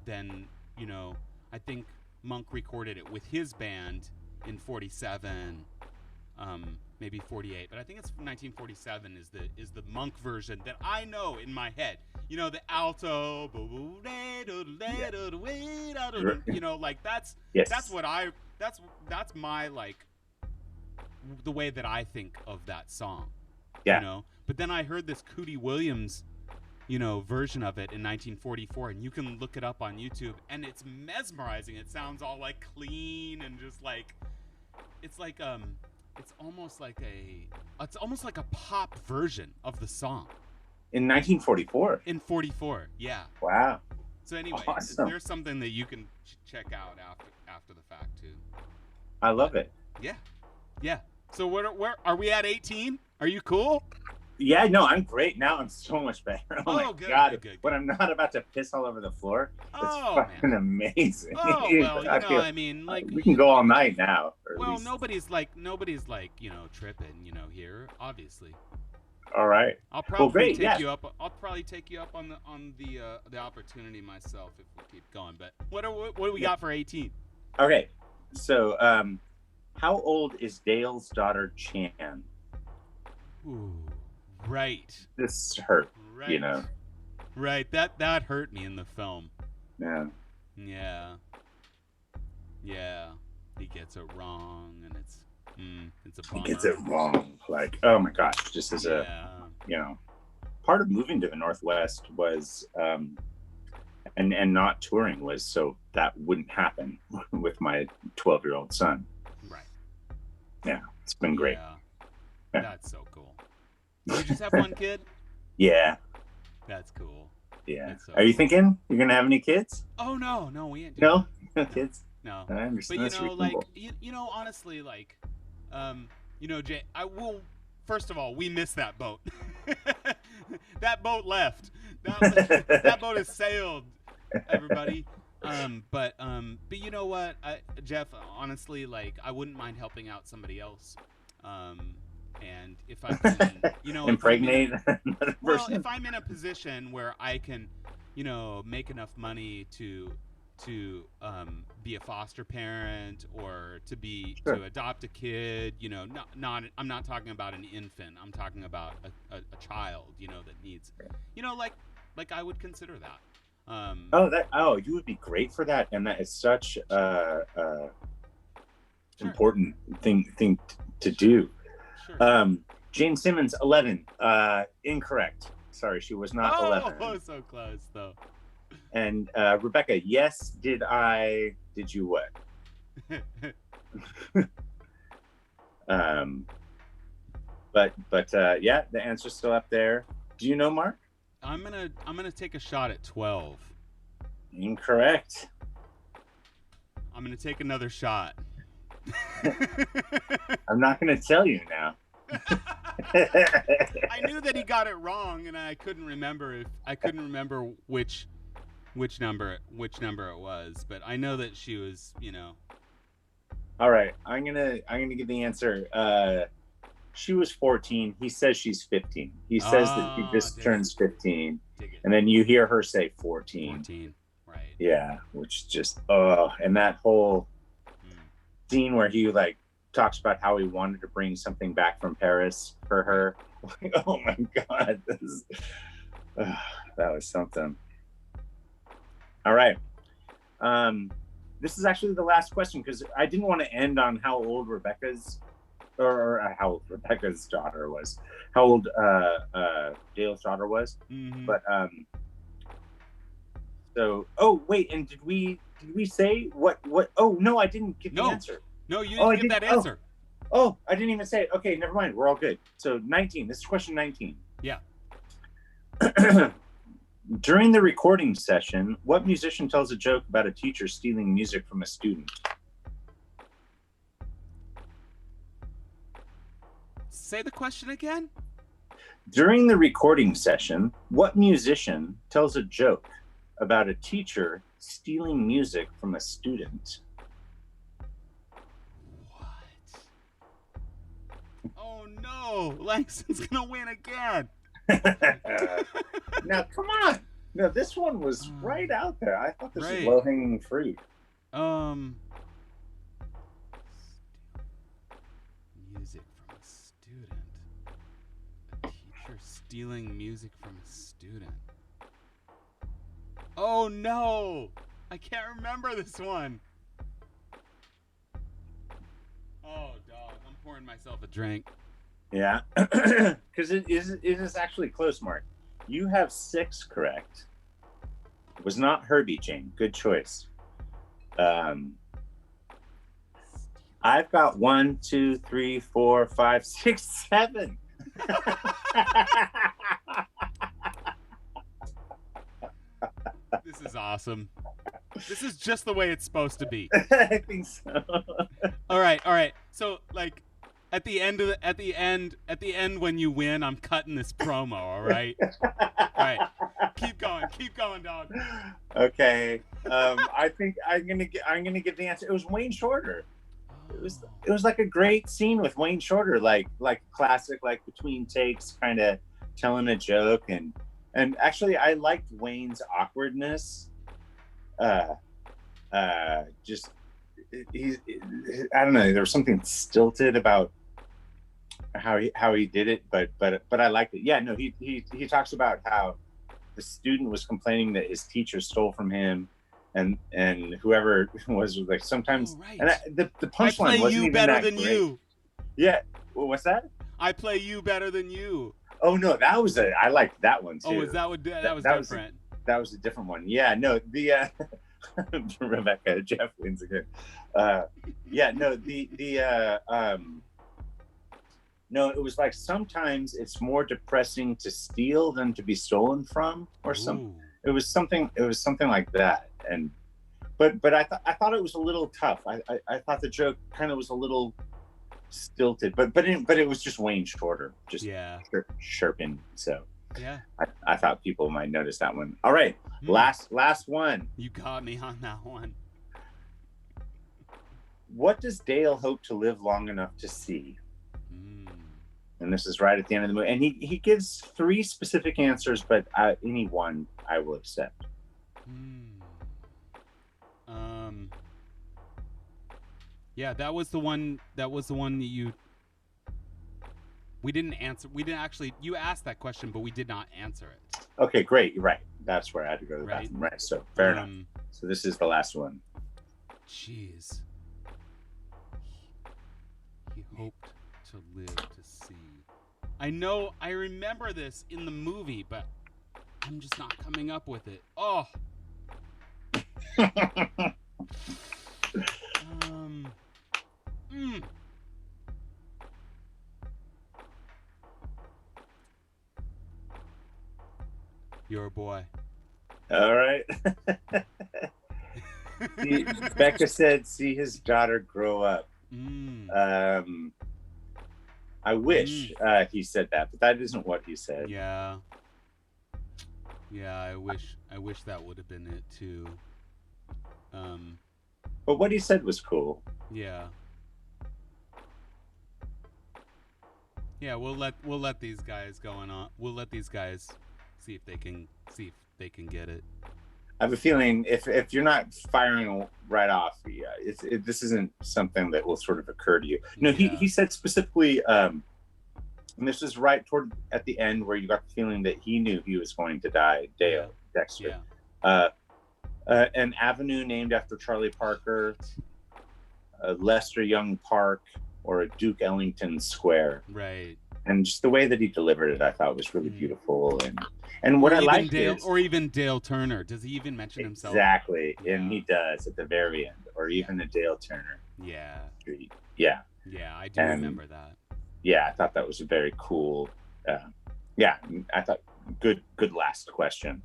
than, I think Monk recorded it with his band in 47, maybe 48. But I think it's 1947 is the Monk version that I know in my head. The alto, like that's my, like, the way that I think of that song. Yeah. But then I heard this Cootie Williams, version of it in 1944, and you can look it up on YouTube, and it's mesmerizing. It sounds all like clean and just like, it's like it's almost like a pop version of the song. In 1944. In 44, yeah. Wow. So anyway, awesome. There's something that you can check out after the fact too. I love it. Yeah. So where are we at 18? Are you cool? Yeah, no, I'm great now. I'm so much better. Oh my God. Good. When I'm not about to piss all over the floor, it's fucking man. Amazing. Oh, well, I mean, like, we can go all night now. Well, nobody's like, tripping, here, obviously. All right. I'll probably take you up. I'll probably take you up on the opportunity myself if we keep going. But what do we got for 18? Okay. So, how old is Dale's daughter Chan? Ooh, right. This hurt. Right. Right. That hurt me in the film. Yeah. Yeah. He gets it wrong, and it's a bummer. He gets it wrong. Like, oh my gosh, just as part of moving to the Northwest was, and not touring was so that wouldn't happen with my 12-year-old son. Right. Yeah, it's been great. Yeah. That's so cool. You just have one kid? Yeah. That's cool. Yeah. So Are you thinking you're gonna have any kids? Oh no, we ain't doing No kids. No. I understand. But like, honestly, like, Jay, I will. First of all, we missed that boat. That boat left. That boat has sailed. Everybody. But you know what, Jeff? Honestly, like, I wouldn't mind helping out somebody else. And if I can, impregnate another person. Well, if I'm in a position where I can, make enough money to be a foster parent or to adopt a kid, I'm not talking about an infant. I'm talking about a child, that needs, like I would consider that. You would be great for that, and that is such important thing to do. Sure. Jane Simmons, 11. Incorrect. Sorry, she was not 11. Oh, so close though. And Rebecca, yes. Did you what? But yeah, the answer's still up there. Do you know, Mark? I'm gonna take a shot at 12. Incorrect. I'm gonna take another shot. I'm not gonna tell you now. I knew that he got it wrong, and I couldn't remember which number it was, but I know that she was, All right, I'm gonna give the answer. She was 14. He says she's 15. He says that he just dig it. turns 15, Dig it. and then you hear her say 14. 14. Right. Yeah, which just and that whole scene where he like talks about how he wanted to bring something back from Paris for her. Like, oh my God, that was something. All right. This is actually the last question because I didn't want to end on how old Rebecca's how old Rebecca's daughter was, how old Dale's daughter was. Mm-hmm. But so wait, and did we say what? Oh no, I didn't get the answer. No, you didn't give that answer. Oh, I didn't even say it. Okay, never mind. We're all good. So 19. This is question 19. Yeah. During the recording session, what musician tells a joke about a teacher stealing music from a student? Say the question again. During the recording session, what musician tells a joke about a teacher stealing music from a student? What? Oh no, Langston's gonna win again. Now, come on. No, this one was right out there. I thought this was low-hanging fruit. Music from a student. A teacher stealing music from a student. Oh no! I can't remember this one. Oh, dog. I'm pouring myself a drink. Yeah, because it is actually close, Mark. You have 6 correct. It was not Herbie, Jane. Good choice. I've got 1, 2, 3, 4, 5, 6, 7. This is awesome. This is just the way it's supposed to be. I think so. All right. So, like, at the end when you win, I'm cutting this promo. All right. All right. Keep going, dog. Okay. I think I'm gonna get the answer. It was Wayne Shorter. It was like a great scene with Wayne Shorter, like classic, like between takes, kind of telling a joke, and actually I liked Wayne's awkwardness. Just I don't know. There was something stilted about how he did it, but I liked it. Yeah, no, he talks about how the student was complaining that his teacher stole from him, and whoever was like sometimes. Oh, right. And the punchline wasn't even better that than great. you. Yeah, well, what's that? I play you better than you. Oh no, that was I liked that one too. Oh, is that what that was different? That was a different one. Yeah, no, the Rebecca, Jeff wins again. Yeah, no, no, it was like sometimes it's more depressing to steal than to be stolen from, or some. It was something like that, and but I thought it was a little tough. I thought the joke kind of was a little stilted, but it was just Wayne Shorter, just chirping. So yeah, I thought people might notice that one. All right, last one. You got me on that one. What does Dale hope to live long enough to see? And this is right at the end of the movie. And he gives 3 specific answers, but any one I will accept. Yeah, that was the one that you. We didn't answer. We didn't actually. You asked that question, but we did not answer it. Okay, great. You're right. That's where I had to go to the bathroom. Right. So fair enough. So this is the last one. Jeez. He hoped to live to see. I know. I remember this in the movie, but I'm just not coming up with it. Oh. You're a boy. All right. Becca said, see his daughter grow up. I wish he said that, but that isn't what he said. Yeah. Yeah, I wish that would have been it too. But what he said was cool. Yeah. Yeah, we'll let these guys going on. We'll let these guys see if they can get it. I have a feeling if you're not firing right off, yeah, this isn't something that will sort of occur to you. No, he said specifically, and this is right toward at the end where you got the feeling that he knew he was going to die. Dale Dexter, an avenue named after Charlie Parker, a Lester Young Park, or a Duke Ellington Square. Right. And just the way that he delivered it, I thought was really beautiful. And what I liked is, or even Dale Turner. Does he even mention himself? Exactly, and he does at the very end, or even a Dale Turner. Yeah. Street. Yeah. Yeah, I do remember that. Yeah, I thought that was a very cool. Yeah, I thought good last question,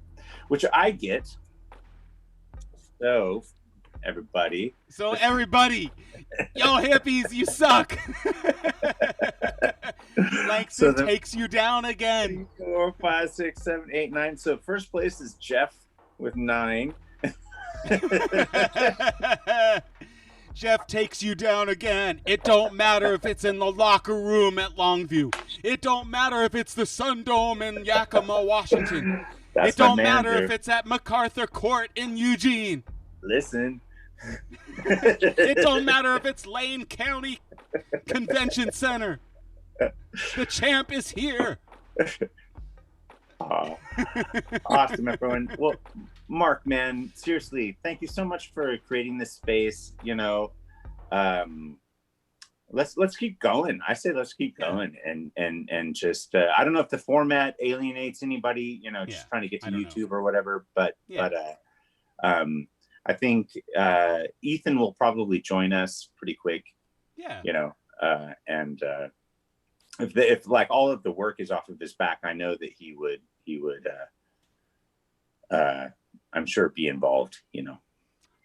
which I get. So, everybody. Yo, hippies, you suck. Langston takes you down again. 3, 4, 5, 6, 7, 8, 9. So first place is Jeff with 9. Jeff takes you down again. It don't matter if it's in the locker room at Longview. It don't matter if it's the Sun Dome in Yakima, Washington. It don't matter if it's at MacArthur Court in Eugene. Listen. It don't matter if it's Lane County Convention Center. The champ is here. Oh, awesome, everyone. Well, Mark, man, seriously, thank you so much for creating this space. You know, let's keep going. I say let's keep going, and just I don't know if the format alienates anybody. You know, just trying to get to YouTube or whatever. But I think Ethan will probably join us pretty quick. Yeah. You know, and if like all of the work is off of his back, I know that he would I'm sure be involved, you know.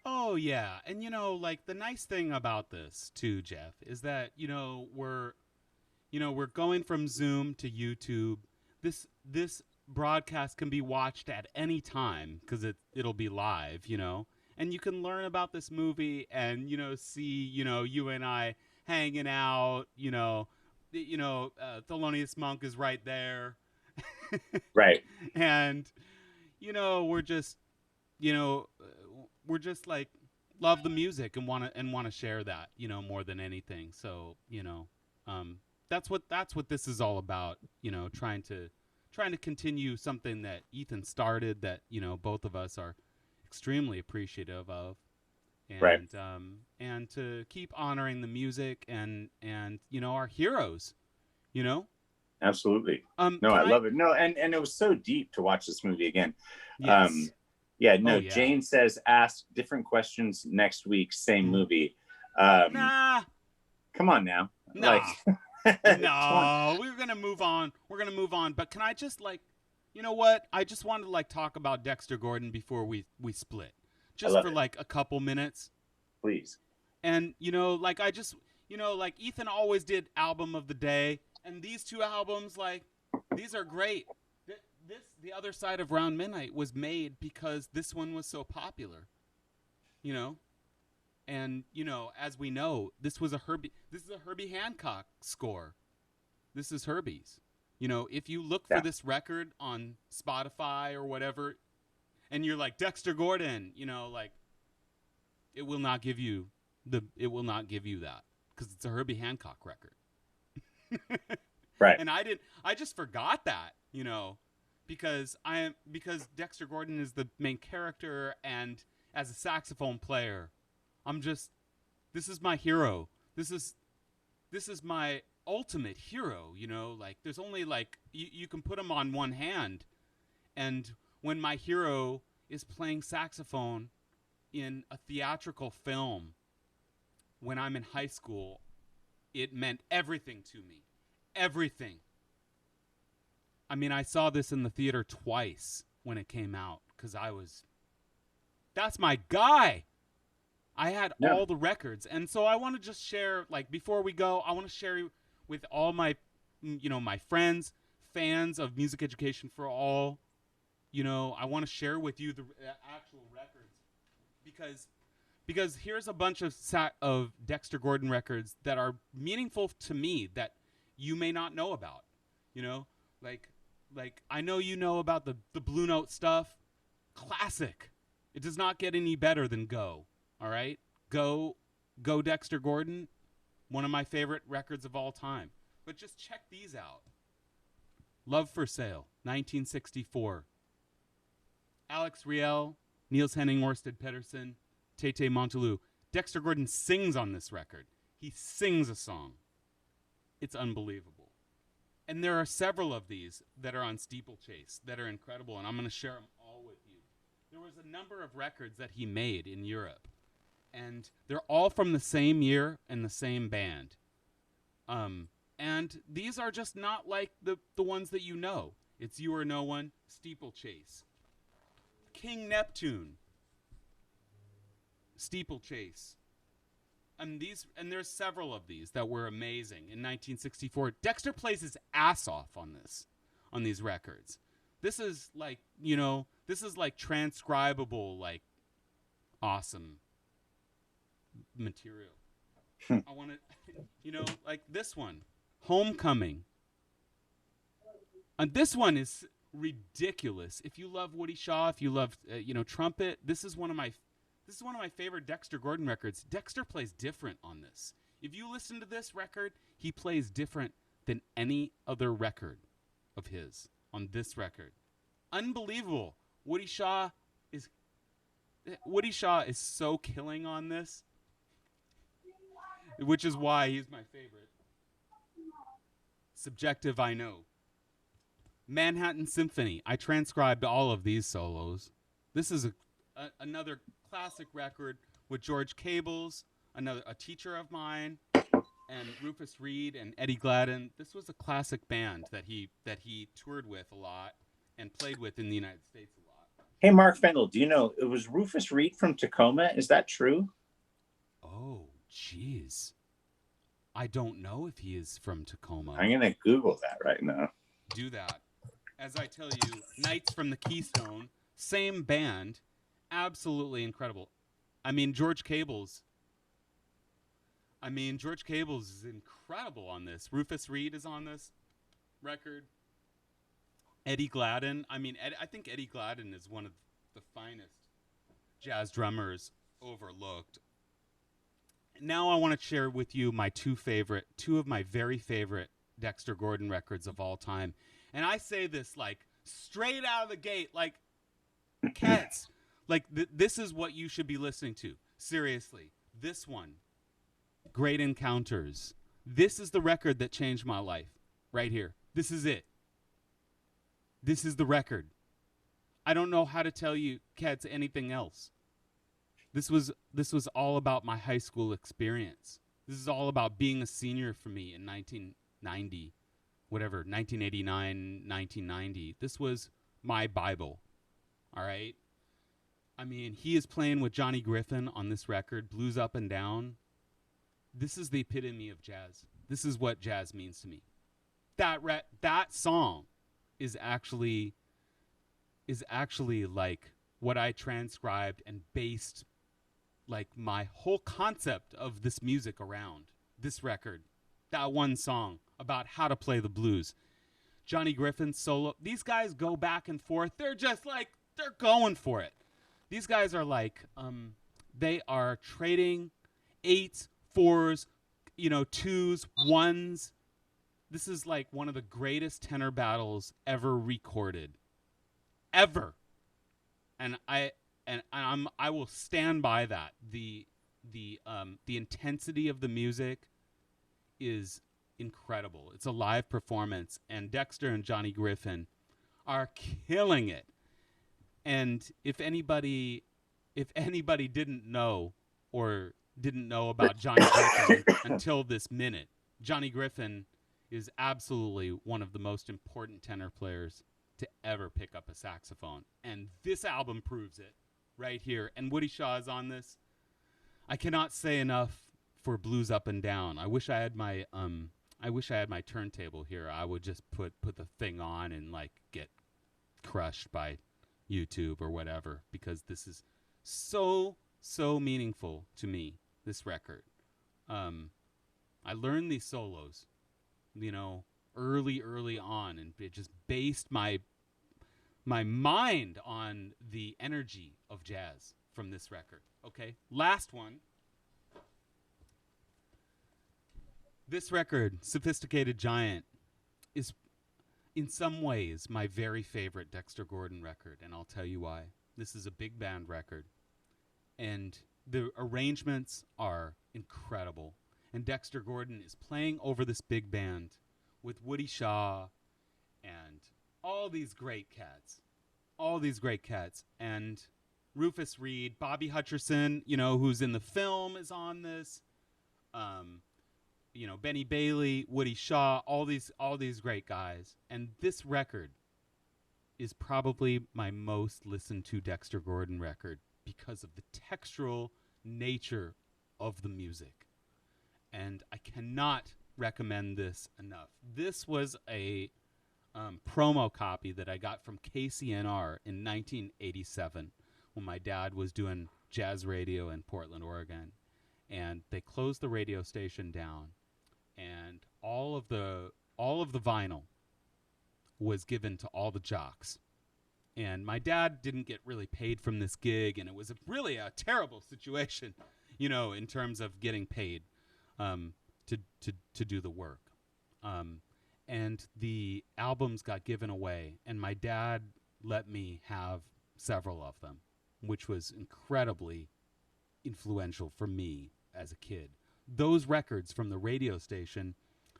Oh yeah. And you know, like the nice thing about this too, Jeff, is that, we're going from Zoom to YouTube. This broadcast can be watched at any time because it'll be live, and you can learn about this movie and, see, you and I hanging out, Thelonious Monk is right there. Right. And, we're just like love the music and want to share that, more than anything. So, that's what this is all about, trying to continue something that Ethan started that, both of us are extremely appreciative of. And, right. And to keep honoring the music and our heroes, Absolutely. No, I love it. No, and it was so deep to watch this movie again. Yes. Jane says ask different questions next week, same movie. Nah. Come on now. Nah. Like, no, we're gonna move on. But can I just you know what? I just wanted to talk about Dexter Gordon before we split. Just for a couple minutes. Please. And I just Ethan always did album of the day, and these two albums, these are great. The Other Side of Round Midnight was made because this one was so popular. And as we know, this is a Herbie Hancock score. This is Herbie's. If you look for this record on Spotify or whatever, and you're like Dexter Gordon, it will not give you that because it's a Herbie Hancock record. Right. And I just forgot that, because Dexter Gordon is the main character, and as a saxophone player, this is my hero. This is my ultimate hero, there's only you can put him on one hand. And when my hero is playing saxophone in a theatrical film when I'm in high school, it meant everything to me. Everything. I mean, I saw this in the theater twice when it came out because that's my guy. I had all the records. And so I want to just share, before we go, I want to share with all my, my friends, fans of Music Education for All. I want to share with you the actual records because here's a bunch of Dexter Gordon records that are meaningful to me, that you may not know about. You know, like I know you know about the Blue Note stuff. Classic. It does not get any better than Go. All right, Go Dexter Gordon, one of my favorite records of all time. But just check these out. Love for Sale, 1964. Alex Riel, Niels Henning Orsted Pedersen, Tete Montelou. Dexter Gordon sings on this record. He sings a song. It's unbelievable. And there are several of these that are on Steeplechase that are incredible, and I'm going to share them all with you. There was a number of records that he made in Europe, and they're all from the same year and the same band. And these are just not like the ones that you know. It's You or No One, Steeplechase. King Neptune, Steeplechase. And there's several of these that were amazing. In 1964, Dexter plays his ass off on these records. This is like, this is like transcribable, like awesome material. I want to, like this one, Homecoming. And this one is ridiculous. If you love Woody Shaw, if you love, trumpet, this is one of my favorite Dexter Gordon records. Dexter plays different on this. If you listen to this record, he plays different than any other record of his on this record. Unbelievable. Woody Shaw is so killing on this, which is why he's my favorite. Subjective, I know. Manhattan Symphony. I transcribed all of these solos. This is another classic record with George Cables, a teacher of mine, and Rufus Reid and Eddie Gladden. This was a classic band that he toured with a lot and played with in the United States a lot. Hey, Mark Fendel, do you know it was Rufus Reid from Tacoma? Is that true? Oh, jeez. I don't know if he is from Tacoma. I'm going to Google that right now. Do that. As I tell you, Knights from the Keystone, same band, absolutely incredible. George Cables is incredible on this. Rufus Reid is on this record. Eddie Gladden. I think Eddie Gladden is one of the finest jazz drummers overlooked. Now I want to share with you my two of my very favorite Dexter Gordon records of all time. And I say this like straight out of the gate, like cats. Like this is what you should be listening to. Seriously. This one, Great Encounters. This is the record that changed my life. Right here. This is it. This is the record. I don't know how to tell you cats anything else. This was all about my high school experience. This is all about being a senior for me in 1990. 1989, 1990. This was my Bible. All right? He is playing with Johnny Griffin on this record, Blues Up and Down. This is the epitome of jazz. This is what jazz means to me. That song is actually like what I transcribed and based like my whole concept of this music around. This record. That one song about how to play the blues. Johnny Griffin solo. These guys go back and forth. They're just like, they're going for it. These guys are like, they are trading 8s, 4s, 2s, 1s. This is like one of the greatest tenor battles ever recorded. Ever. And I will stand by that. The intensity of the music is incredible. It's a live performance, and Dexter and Johnny Griffin are killing it. And if anybody didn't know about Johnny Griffin until this minute, Johnny Griffin is absolutely one of the most important tenor players to ever pick up a saxophone. And this album proves it right here. And Woody Shaw is on this. I cannot say enough for Blues Up and Down. I wish I had my turntable here. I would just put the thing on and like get crushed by YouTube or whatever, because this is so meaningful to me, this record. I learned these solos early on, and it just based my mind on the energy of jazz from this record. Okay, last one. This record, Sophisticated Giant, is in some ways my very favorite Dexter Gordon record, and I'll tell you why. This is a big band record, and the arrangements are incredible. And Dexter Gordon is playing over this big band with Woody Shaw and all these great cats. And Rufus Reed, Bobby Hutcherson, who's in the film, is on this. Benny Bailey, Woody Shaw, all these great guys. And this record is probably my most listened to Dexter Gordon record because of the textural nature of the music. And I cannot recommend this enough. This was a promo copy that I got from KCNR in 1987 when my dad was doing jazz radio in Portland, Oregon. And they closed the radio station down, and all of the vinyl was given to all the jocks. And my dad didn't get really paid from this gig, and it was really a terrible situation, in terms of getting paid to do the work. And the albums got given away, and my dad let me have several of them, which was incredibly influential for me as a kid. Those records from the radio station,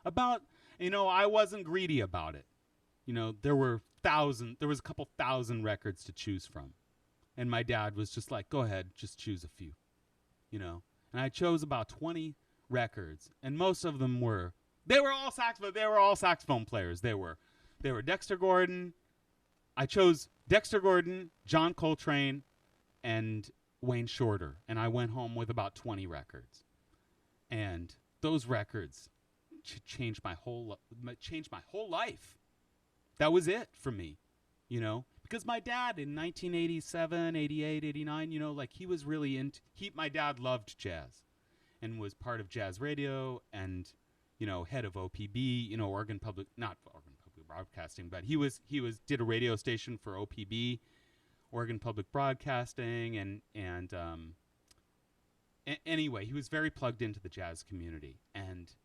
I wasn't greedy about it. There was a couple thousand records to choose from. And my dad was just like, go ahead, just choose a few, And I chose about 20 records, and most of them were all saxophone players. They were Dexter Gordon. I chose Dexter Gordon, John Coltrane, and Wayne Shorter, and I went home with about 20 records. And those records changed my whole life. That was it for me, because my dad in 1987, 88, 89, he was really my dad loved jazz and was part of jazz radio and, head of OPB, not Oregon Public Broadcasting, but he did a radio station for OPB, Oregon Public Broadcasting, and anyway, he was very plugged into the jazz community, and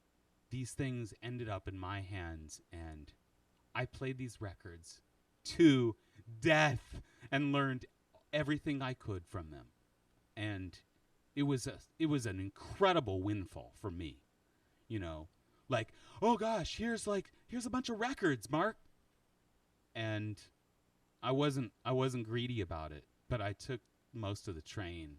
these things ended up in my hands, and I played these records to death and learned everything I could from them, and it was an incredible windfall for me, like, oh gosh, here's a bunch of records, Mark, and I wasn't greedy about it, but I took most of the train,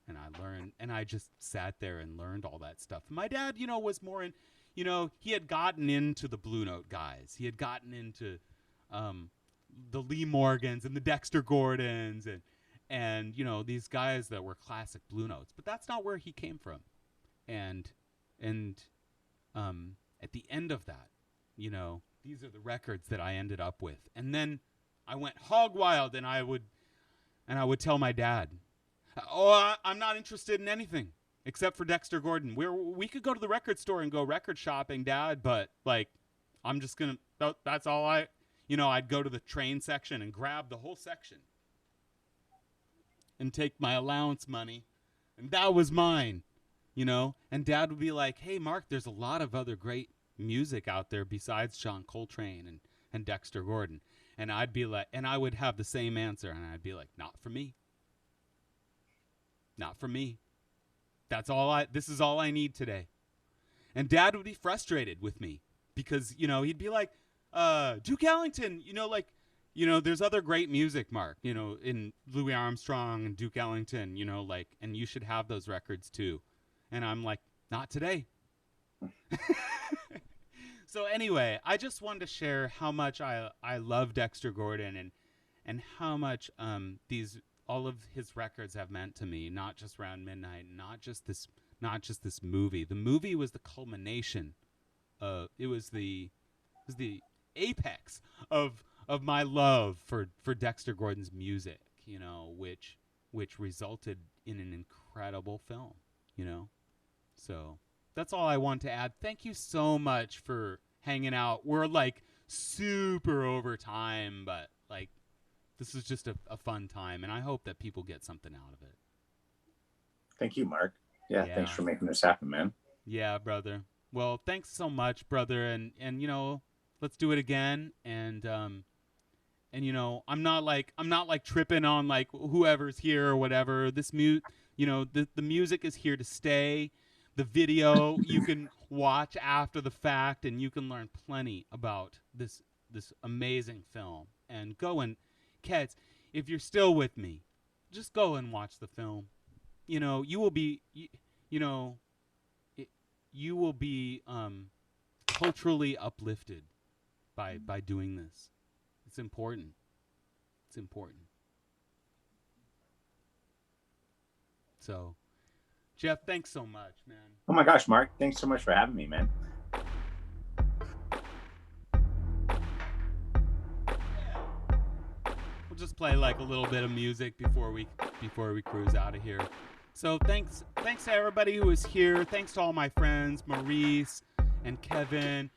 and I learned, and I just sat there and learned all that stuff. My dad, was more in, he had gotten into the Blue Note guys. He had gotten into the Lee Morgans and the Dexter Gordons and these guys that were classic Blue Notes. But that's not where he came from. And at the end of that, these are the records that I ended up with. And then I went hog wild, and I would tell my dad, I'm not interested in anything except for Dexter Gordon. We could go to the record store and go record shopping, Dad, but I'm just gonna. That's all I'd go to the train section and grab the whole section and take my allowance money, and that was mine, And Dad would be like, "Hey, Mark, there's a lot of other great music out there besides John Coltrane and Dexter Gordon," and I'd be like, and I would have the same answer, and I'd be like, "Not for me. Not for me. This is all I need today." And Dad would be frustrated with me because, he'd be like, Duke Ellington, there's other great music, Mark, in Louis Armstrong and Duke Ellington, and you should have those records too. And I'm like, not today. So anyway, I just wanted to share how much I love Dexter Gordon and how much all of his records have meant to me, not just Round Midnight, not just this movie. The movie was the culmination. It was the apex of my love for Dexter Gordon's music, which resulted in an incredible film, So that's all I want to add. Thank you so much for hanging out. We're like super over time, but like this is just a fun time, and I hope that people get something out of it. Thank you, Mark. Yeah, thanks for making this happen, man. Yeah, brother. Well, thanks so much, brother, and you know, let's do it again. And you know, I'm not like tripping on like whoever's here or whatever. You know, the music is here to stay. The video you can watch after the fact, and you can learn plenty about this amazing film. And go and, kids, if you're still with me, just go and watch the film. You know, you will be, you will be culturally uplifted by doing this. It's important. It's important. So, Jeff, thanks so much, man. Oh my gosh, Mark, thanks so much for having me, man. We'll just play like a little bit of music before we cruise out of here. So thanks to everybody who is here. Thanks to all my friends, Maurice and Kevin,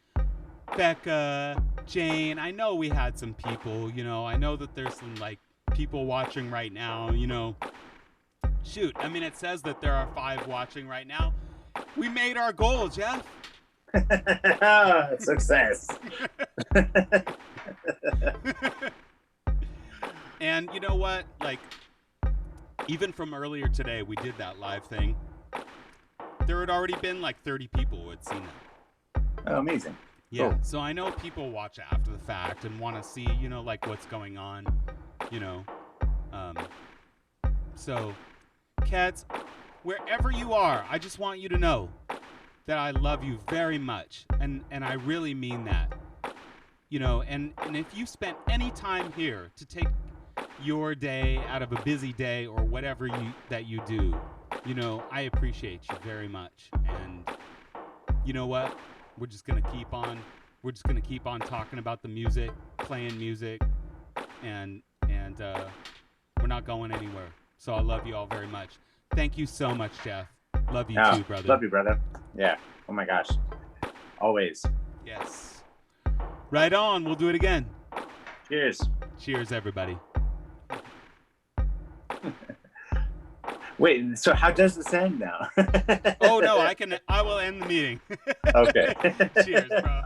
Becca, Jane. I know we had some people, you know. I know that there's some like people watching right now, you know. Shoot, I mean, it says that there are 5 watching right now. We made our goal, Jeff. Success. And you know what? Like, even from earlier today, we did that live thing. There had already been like 30 people who had seen it. Oh, amazing. Yeah, cool. So I know people watch after the fact and want to see, you know, like what's going on, you know. So, cats, wherever you are, I just want you to know that I love you very much, and I really mean that. You know, and if you spent any time here to take your day out of a busy day or whatever that you do, you know, I appreciate you very much. And you know what? We're just gonna keep on talking about the music, playing music, and we're not going anywhere. So I love you all very much. Thank you so much, Jeff. Love you too, brother. Love you, brother. Yeah. Oh my gosh. Always. Yes. Right on. We'll do it again. Cheers. Cheers, everybody. Wait, so how does this end now? Oh no, I will end the meeting. Okay. Cheers, bro.